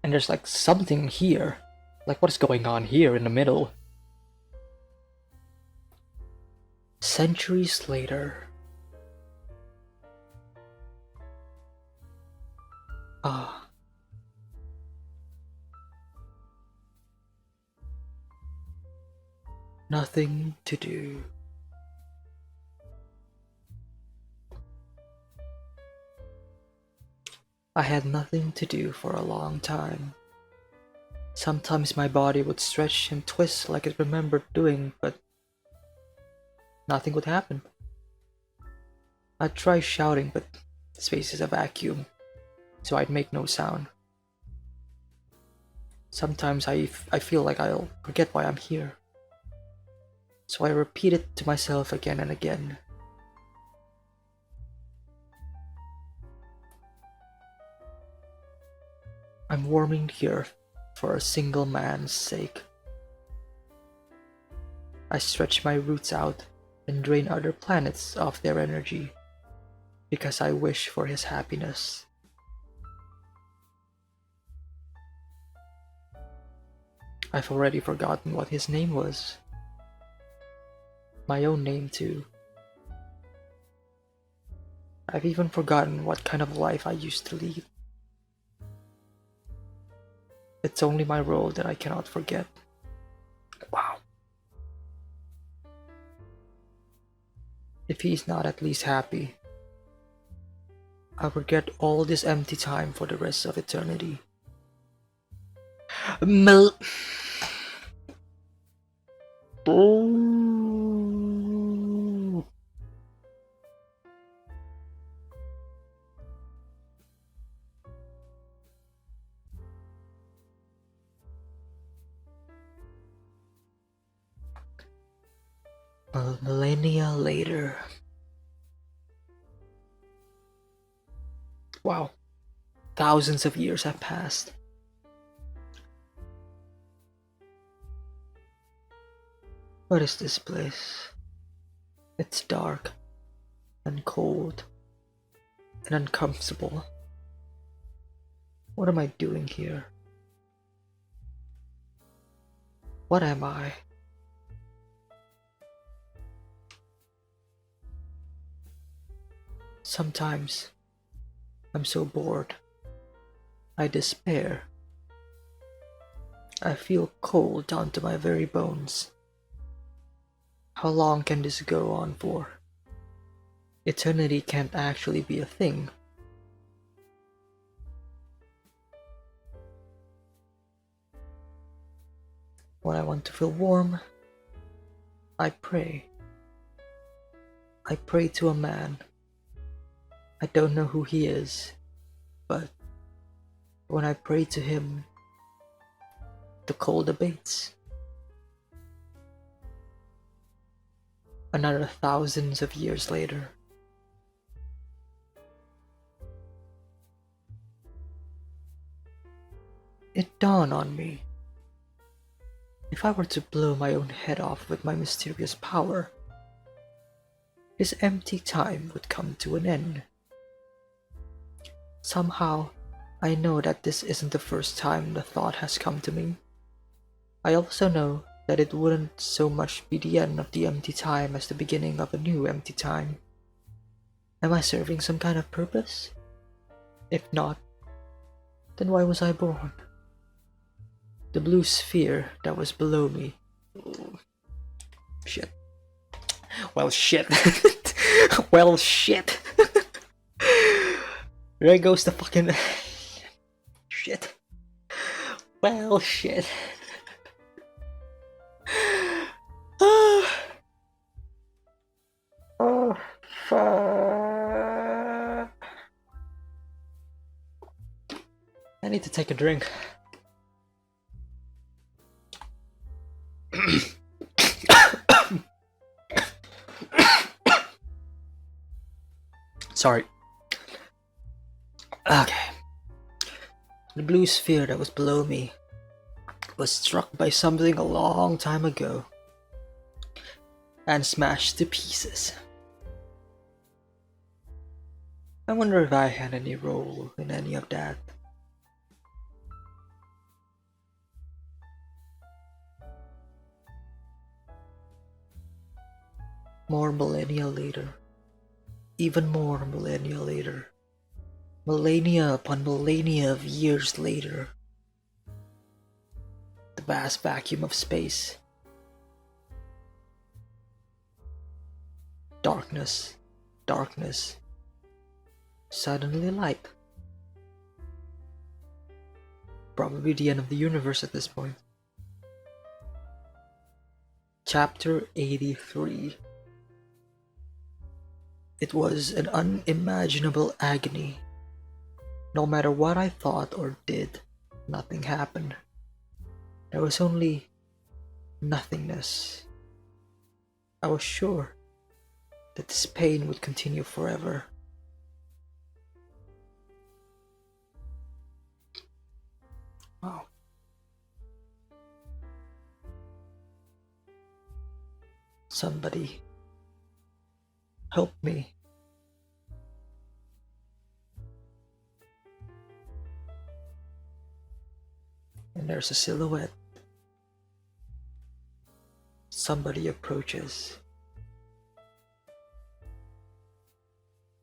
And there's like something here. Like, what is going on here in the middle? Centuries later. Ah. Nothing to do. I had nothing to do for a long time. Sometimes my body would stretch and twist like it remembered doing, but nothing would happen. I'd try shouting, but the space is a vacuum, so I'd make no sound. Sometimes I feel like I'll forget why I'm here, so I repeat it to myself again and again. I'm warming the earth for a single man's sake. I stretch my roots out and drain other planets of their energy, because I wish for his happiness. I've already forgotten what his name was. My own name too. I've even forgotten what kind of life I used to lead. It's only my role that I cannot forget. Wow. If he's not at least happy, I'll regret all this empty time for the rest of eternity. Oh. Millennia later. Wow. Thousands of years have passed. What is this place? It's dark and cold and uncomfortable. What am I doing here? What am I? Sometimes I'm so bored. I despair. I feel cold down to my very bones. How long can this go on for? Eternity can't actually be a thing. When I want to feel warm, I pray. I pray to a man. I don't know who he is, but when I pray to him, the cold abates. Another thousands of years later. It dawned on me. If I were to blow my own head off with my mysterious power, this empty time would come to an end. Somehow, I know that this isn't the first time the thought has come to me. I also know that it wouldn't so much be the end of the empty time as the beginning of a new empty time. Am I serving some kind of purpose? If not, then why was I born? The blue sphere that was below me. Oh, shit. Well, shit. Well, shit. There goes the fucking... shit. Well, shit. Oh, fuck. I need to take a drink. Sorry. Okay. The blue sphere that was below me was struck by something a long time ago and smashed to pieces. I wonder if I had any role in any of that. More millennia later. Even more millennia later. Millennia upon millennia of years later. The vast vacuum of space. Darkness. Darkness. Suddenly light. Probably the end of the universe at this point. Chapter 83. It was an unimaginable agony. No matter what I thought or did, nothing happened. There was only nothingness. I was sure that this pain would continue forever. Wow. Somebody help me. And there's a silhouette. Somebody approaches.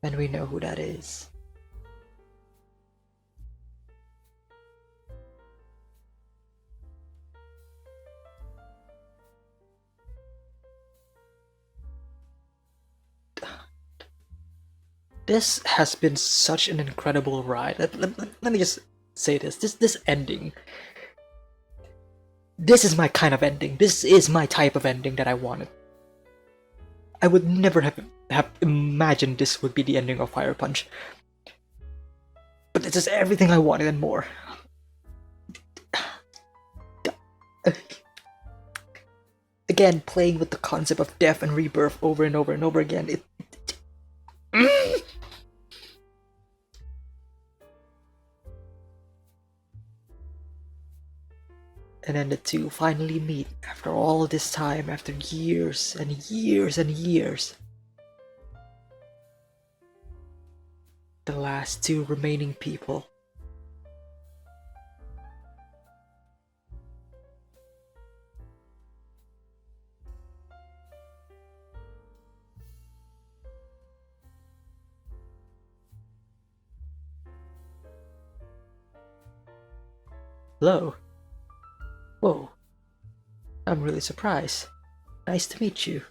And we know who that is. This has been such an incredible ride. Let me just say this. This ending. This is my kind of ending. This is my type of ending that I wanted. I would never have imagined this would be the ending of Fire Punch. But this is everything I wanted and more. Again, playing with the concept of death and rebirth over and over and over again. And then the two finally meet after all this time, after years and years and years. The last two remaining people. Hello. Whoa. I'm really surprised. Nice to meet you.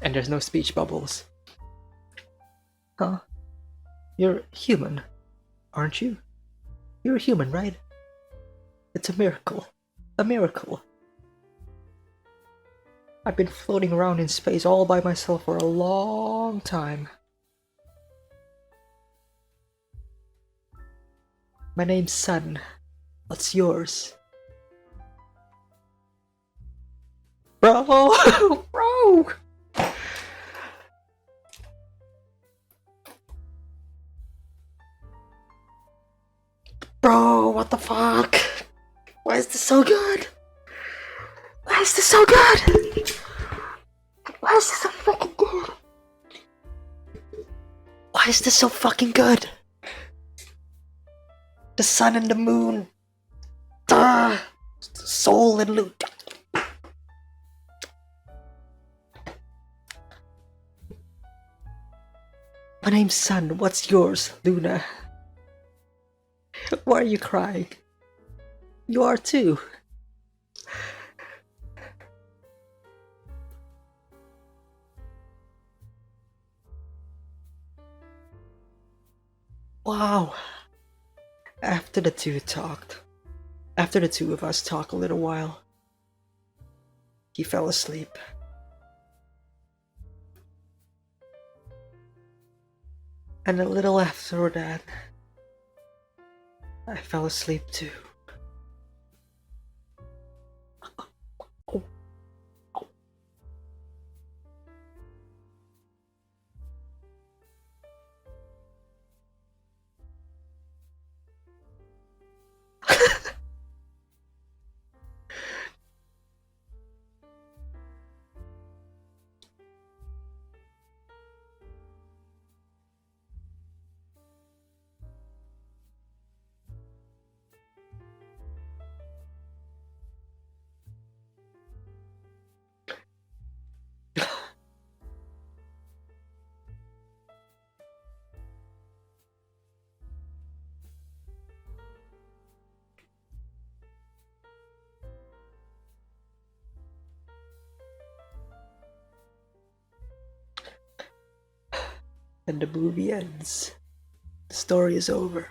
And there's no speech bubbles. Huh? You're human, aren't you? You're human, right? It's a miracle. A miracle. I've been floating around in space all by myself for a long time. My name's Sun. What's yours? Bro! Bro! Bro, what the fuck? Why is this so good? Why is this so good? Why is this so fucking good? Why is this so fucking good? The sun and the moon. Soul and loot. My name's Sun. What's yours, Luna? Why are you crying? You are too. Wow. After the two of us talked a little while, he fell asleep. And a little after that, I fell asleep too. And the movie ends. The story is over.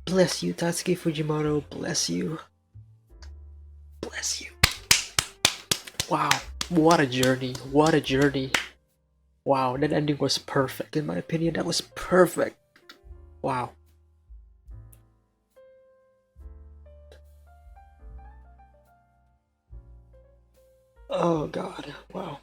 Bless you, Tatsuki Fujimoto. Bless you. Bless you. Wow. What a journey. What a journey. Wow, that ending was perfect. In my opinion, that was perfect. Wow. Oh god. Wow.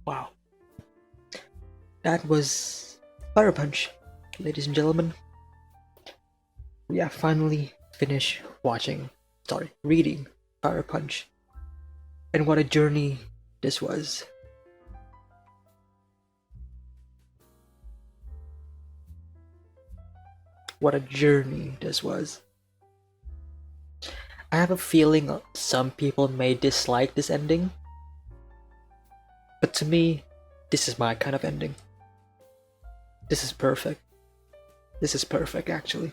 Wow. That was Fire Punch, ladies and gentlemen. We have finally finished reading Fire Punch. And what a journey this was. What a journey this was. I have a feeling some people may dislike this ending. But to me, this is my kind of ending. This is perfect. This is perfect, actually.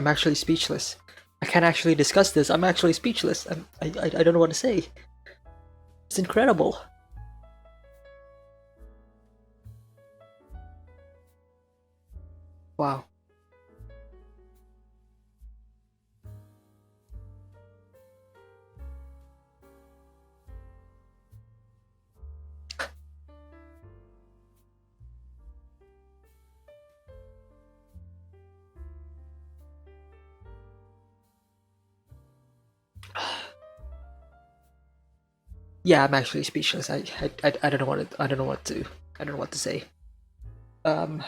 I'm actually speechless. I can't actually discuss this. I'm actually speechless. I don't know what to say. It's incredible. Wow. Yeah, I'm actually speechless. I don't know what to say. Um.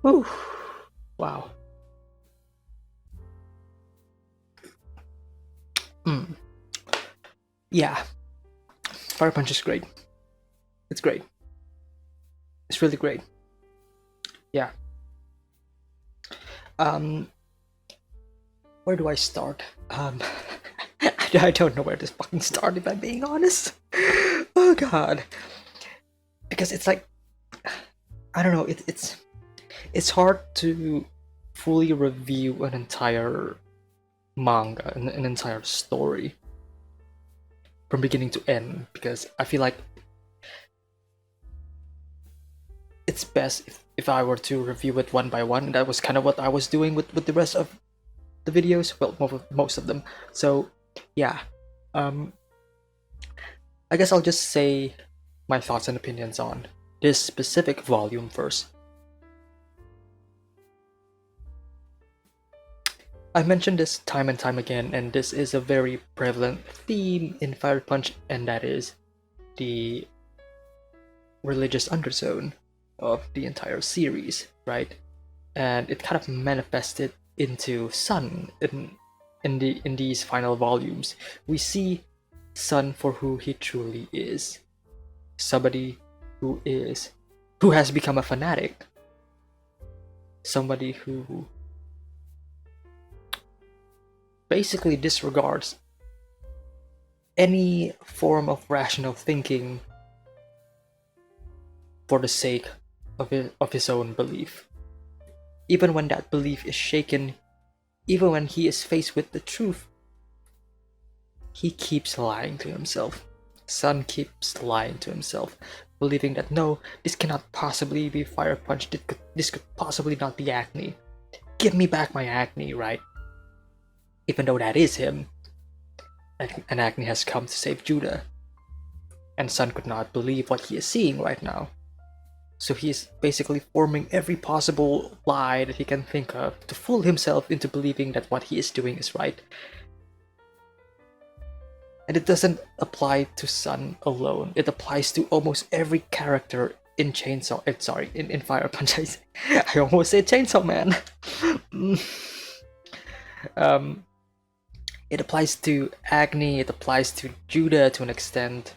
Whew. Wow. Mm. Yeah. Fire Punch is great. It's great. It's really great. Yeah. Where do I start? I don't know where to fucking start if I'm being honest. Oh god. Because it's like, I don't know, it's hard to fully review an entire manga, an entire story from beginning to end, because I feel like it's best if I were to review it one by one, and that was kind of what I was doing with the rest of the videos, well, most of them. So yeah, I guess I'll just say my thoughts and opinions on this specific volume first. I've mentioned this time and time again, and this is a very prevalent theme in Fire Punch, and that is the religious undertone of the entire series, right? And it kind of manifested into Sun in these final volumes. We see Sun for who he truly is. Somebody who has become a fanatic. Somebody who basically disregards any form of rational thinking for the sake of his own belief. Even when that belief is shaken, even when he is faced with the truth, he keeps lying to himself. Sun keeps lying to himself, believing that no, this cannot possibly be Fire Punch, this could possibly not be Acne. Give me back my Acne, right? Even though that is him, and Acne has come to save Judah, and Sun could not believe what he is seeing right now. So he is basically forming every possible lie that he can think of to fool himself into believing that what he is doing is right. And it doesn't apply to Sun alone. It applies to almost every character in in Fire Punch. I almost said Chainsaw Man. It applies to Agni, it applies to Judah to an extent.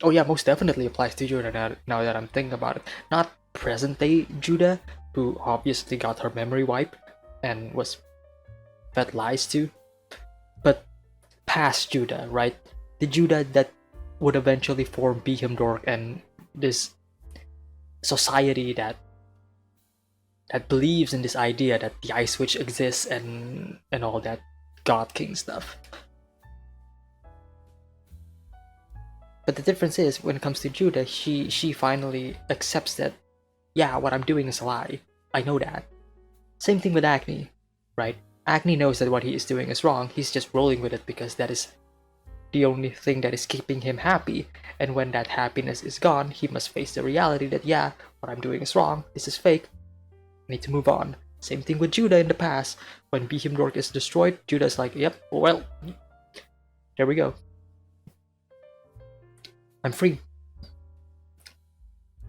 Oh yeah, most definitely applies to Judah now that I'm thinking about it. Not present day Judah, who obviously got her memory wiped and was fed lies to, but past Judah, right? The Judah that would eventually form Dork and this society that believes in this idea that the Ice Witch exists and all that God King stuff. But the difference is, when it comes to Judah, she finally accepts that, yeah, what I'm doing is a lie. I know that. Same thing with Acne, right? Acne knows that what he is doing is wrong. He's just rolling with it because that is the only thing that is keeping him happy. And when that happiness is gone, he must face the reality that, yeah, what I'm doing is wrong. This is fake. I need to move on. Same thing with Judah in the past. When Dork is destroyed, Judah's like, yep, well, there we go. I'm free.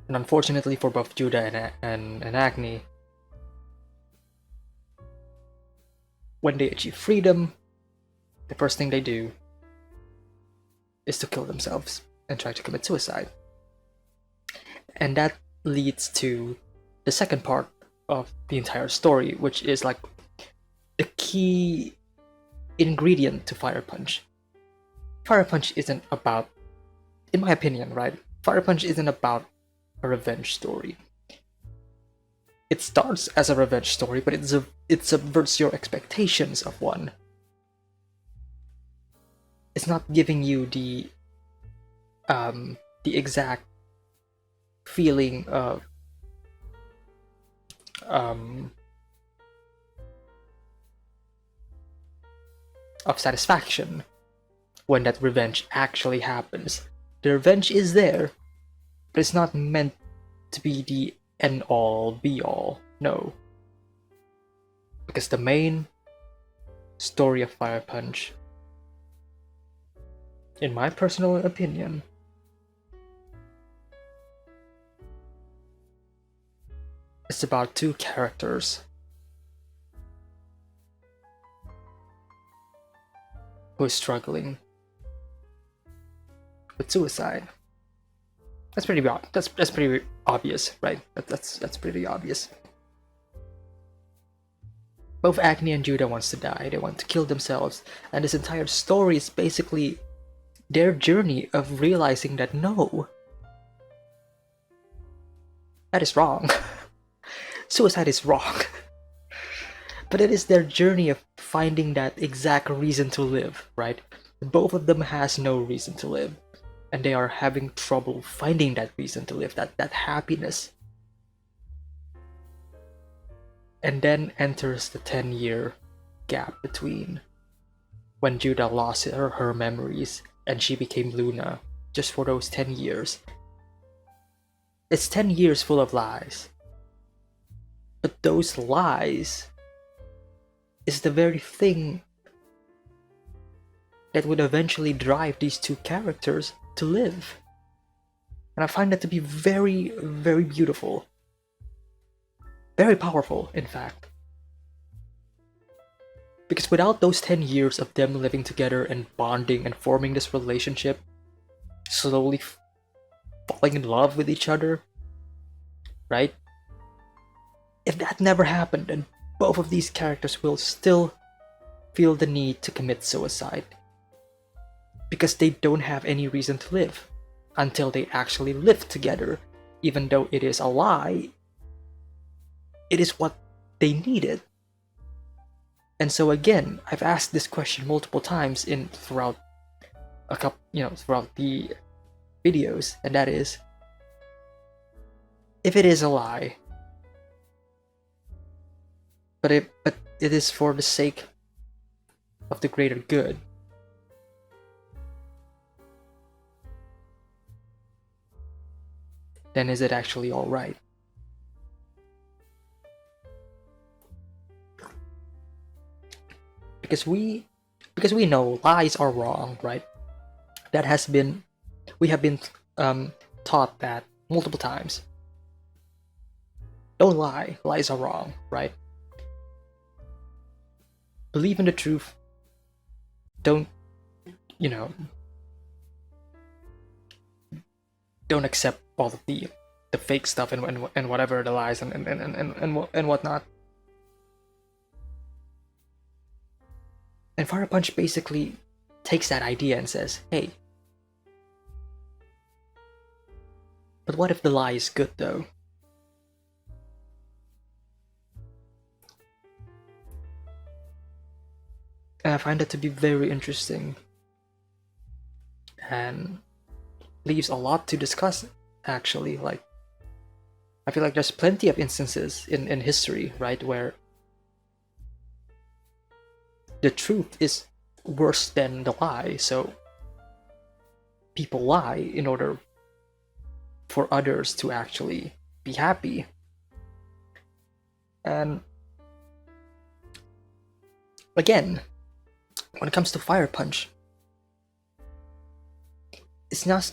And unfortunately for both Judah and Agni, when they achieve freedom, the first thing they do is to kill themselves and try to commit suicide. And that leads to the second part of the entire story, which is like the key ingredient to Fire Punch. Fire Punch isn't about, in my opinion, right? Fire Punch isn't about a revenge story. it starts as a revenge story, but it subverts your expectations of one. It's not giving you the exact feeling of satisfaction when that revenge actually happens. The revenge is there, but it's not meant to be the end-all, be-all. No. Because the main story of Fire Punch, in my personal opinion, is about two characters who is struggling with suicide. That's pretty obvious, right? That's pretty obvious. Both Agni and Judah wants to die. They want to kill themselves, and this entire story is basically their journey of realizing that no, that is wrong. Suicide is wrong. But it is their journey of finding that exact reason to live, right? Both of them has no reason to live, and they are having trouble finding that reason to live, that happiness. And then enters the 10-year gap between when Judah lost her memories and she became Luna, just for those 10 years. It's 10 years full of lies. But those lies is the very thing that would eventually drive these two characters to live. And I find that to be very, very beautiful. Very powerful, in fact. Because without those 10 years of them living together and bonding and forming this relationship, slowly falling in love with each other, right? If that never happened, then both of these characters will still feel the need to commit suicide. Because they don't have any reason to live until they actually live together. Even though it is a lie, it is what they needed. And so again, I've asked this question multiple times throughout the videos, and that is, if it is a lie, but it is for the sake of the greater good, then is it actually all right? Because we know lies are wrong, right? We have been taught that multiple times. Don't lie, lies are wrong, right? Believe in the truth. Don't accept all of the fake stuff and whatever, the lies and whatnot. And Fire Punch basically takes that idea and says, hey, but what if the lie is good though? And I find that to be very interesting and leaves a lot to discuss, actually. Like, I feel like there's plenty of instances in history, right, where the truth is worse than the lie, so people lie in order for others to actually be happy. And again, when it comes to Fire Punch, it's not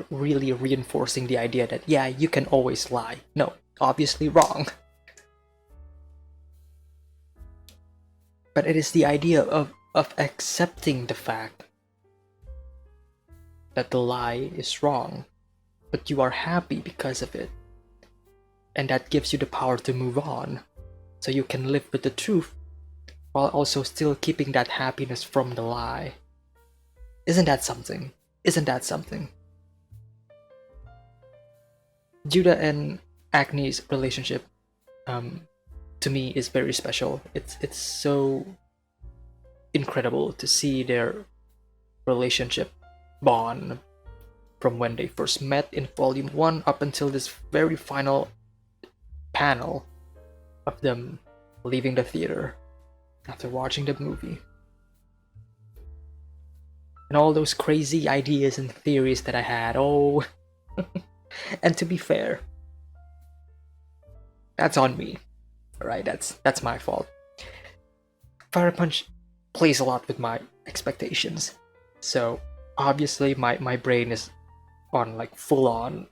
really reinforcing the idea that, yeah, you can always lie. No, obviously wrong. But it is the idea of accepting the fact that the lie is wrong, but you are happy because of it. And that gives you the power to move on, so you can live with the truth while also still keeping that happiness from the lie. Isn't that something? Isn't that something? Judah and Acne's relationship, to me, is very special. It's so incredible to see their relationship bond from when they first met in Volume 1 up until this very final panel of them leaving the theater after watching the movie. And all those crazy ideas and theories that I had. Oh, and to be fair, that's on me. Right? That's my fault. Fire Punch plays a lot with my expectations. So obviously my brain is on like full on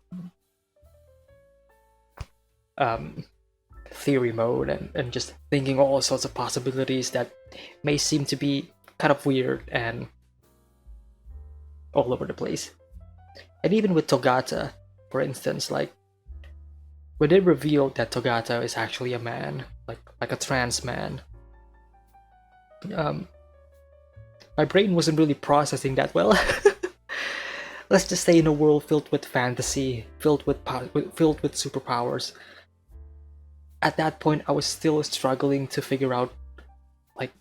theory mode and just thinking all sorts of possibilities that may seem to be kind of weird and all over the place. And even with Togata, for instance, like when they revealed that Togata is actually a man, like a trans man, my brain wasn't really processing that well. Let's just say in a world filled with fantasy, filled with superpowers. At that point, I was still struggling to figure out like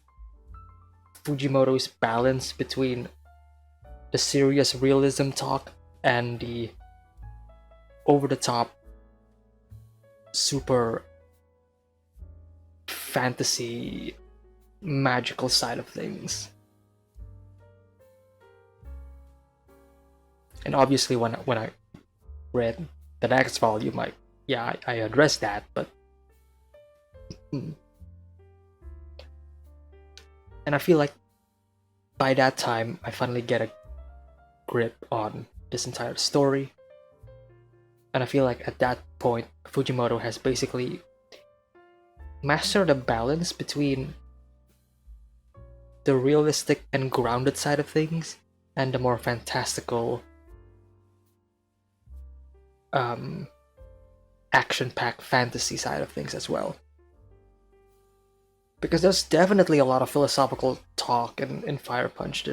Fujimoto's balance between the serious realism talk and the over-the-top super fantasy magical side of things. And obviously when I read the next volume, I addressed that, but and I feel like by that time I finally get a grip on this entire story. And I feel like at that point Fujimoto has basically mastered a balance between the realistic and grounded side of things and the more fantastical action-packed fantasy side of things as well. Because there's definitely a lot of philosophical talk in Fire Punch.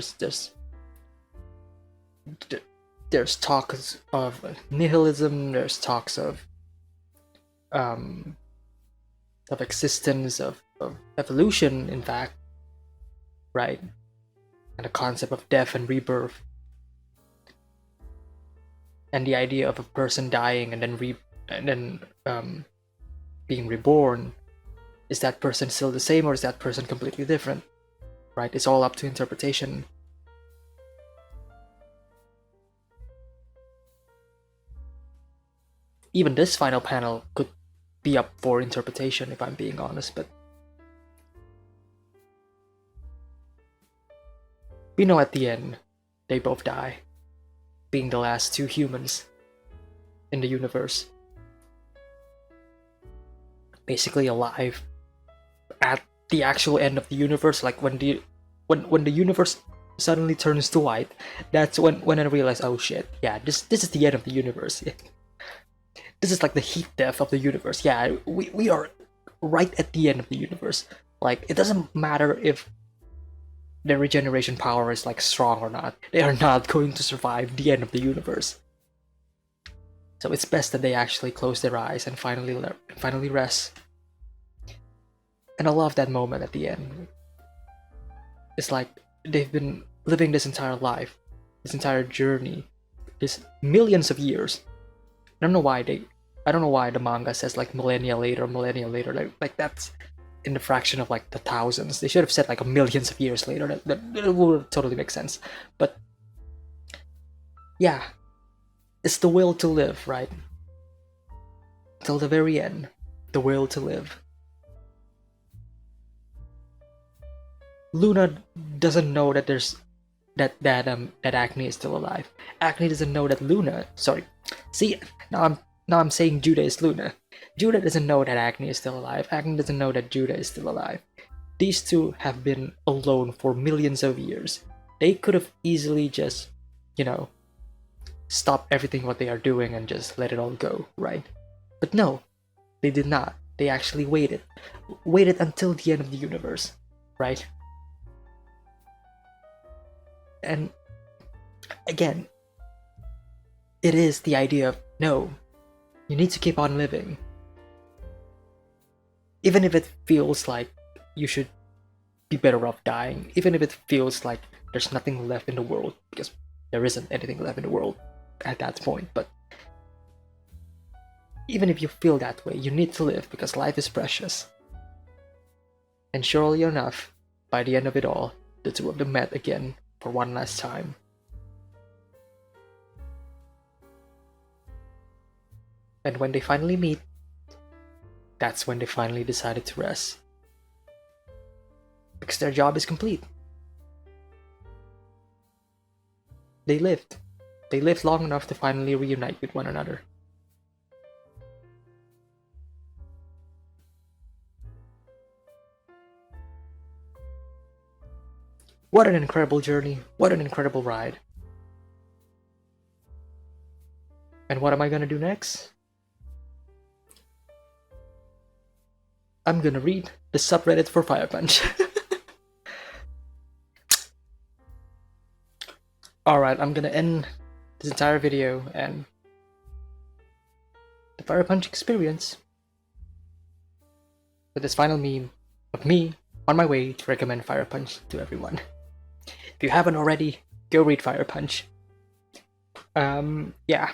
There's talks of nihilism, there's talks of existence, of evolution, in fact, right? And the concept of death and rebirth. And the idea of a person dying and then being reborn. Is that person still the same or is that person completely different? Right? It's all up to interpretation. Even this final panel could be up for interpretation if I'm being honest, but we know at the end they both die, being the last two humans in the universe. Basically alive at the actual end of the universe, like when the universe suddenly turns to white, that's when I realized, oh shit, yeah, this is the end of the universe. This is like the heat death of the universe. Yeah, we are right at the end of the universe. Like, it doesn't matter if their regeneration power is like strong or not. They are not going to survive the end of the universe. So it's best that they actually close their eyes and finally rest. And I love that moment at the end. It's like they've been living this entire life, this entire journey, this millions of years. I don't know why the manga says like millennia later. Like that's in the fraction of like the thousands. They should have said like millions of years later. That would totally make sense. But yeah, it's the will to live, right? Till the very end, the will to live. Luna doesn't know that that Acne is still alive. Acne doesn't know that Luna. Sorry, see, now I'm saying Judah is Luna. Judah doesn't know that Acne is still alive. Acne doesn't know that Judah is still alive. These two have been alone for millions of years. They could have easily just, stop everything what they are doing and just let it all go, right? But no, they did not. They actually waited until the end of the universe, right? And again, it is the idea of no, You need to keep on living. Even if it feels like you should be better off dying, even if it feels like there's nothing left in the world, because there isn't anything left in the world at that point, but even if you feel that way, you need to live because life is precious. And surely enough, by the end of it all, the two of them met again for one last time. And when they finally meet, that's when they finally decided to rest. Because their job is complete. They lived. They lived long enough to finally reunite with one another. What an incredible journey. What an incredible ride. And what am I gonna do next? I'm gonna read the subreddit for Fire Punch. Alright, I'm gonna end this entire video and the Fire Punch experience with this final meme of me on my way to recommend Fire Punch to everyone. If you haven't already, go read Fire Punch. Yeah.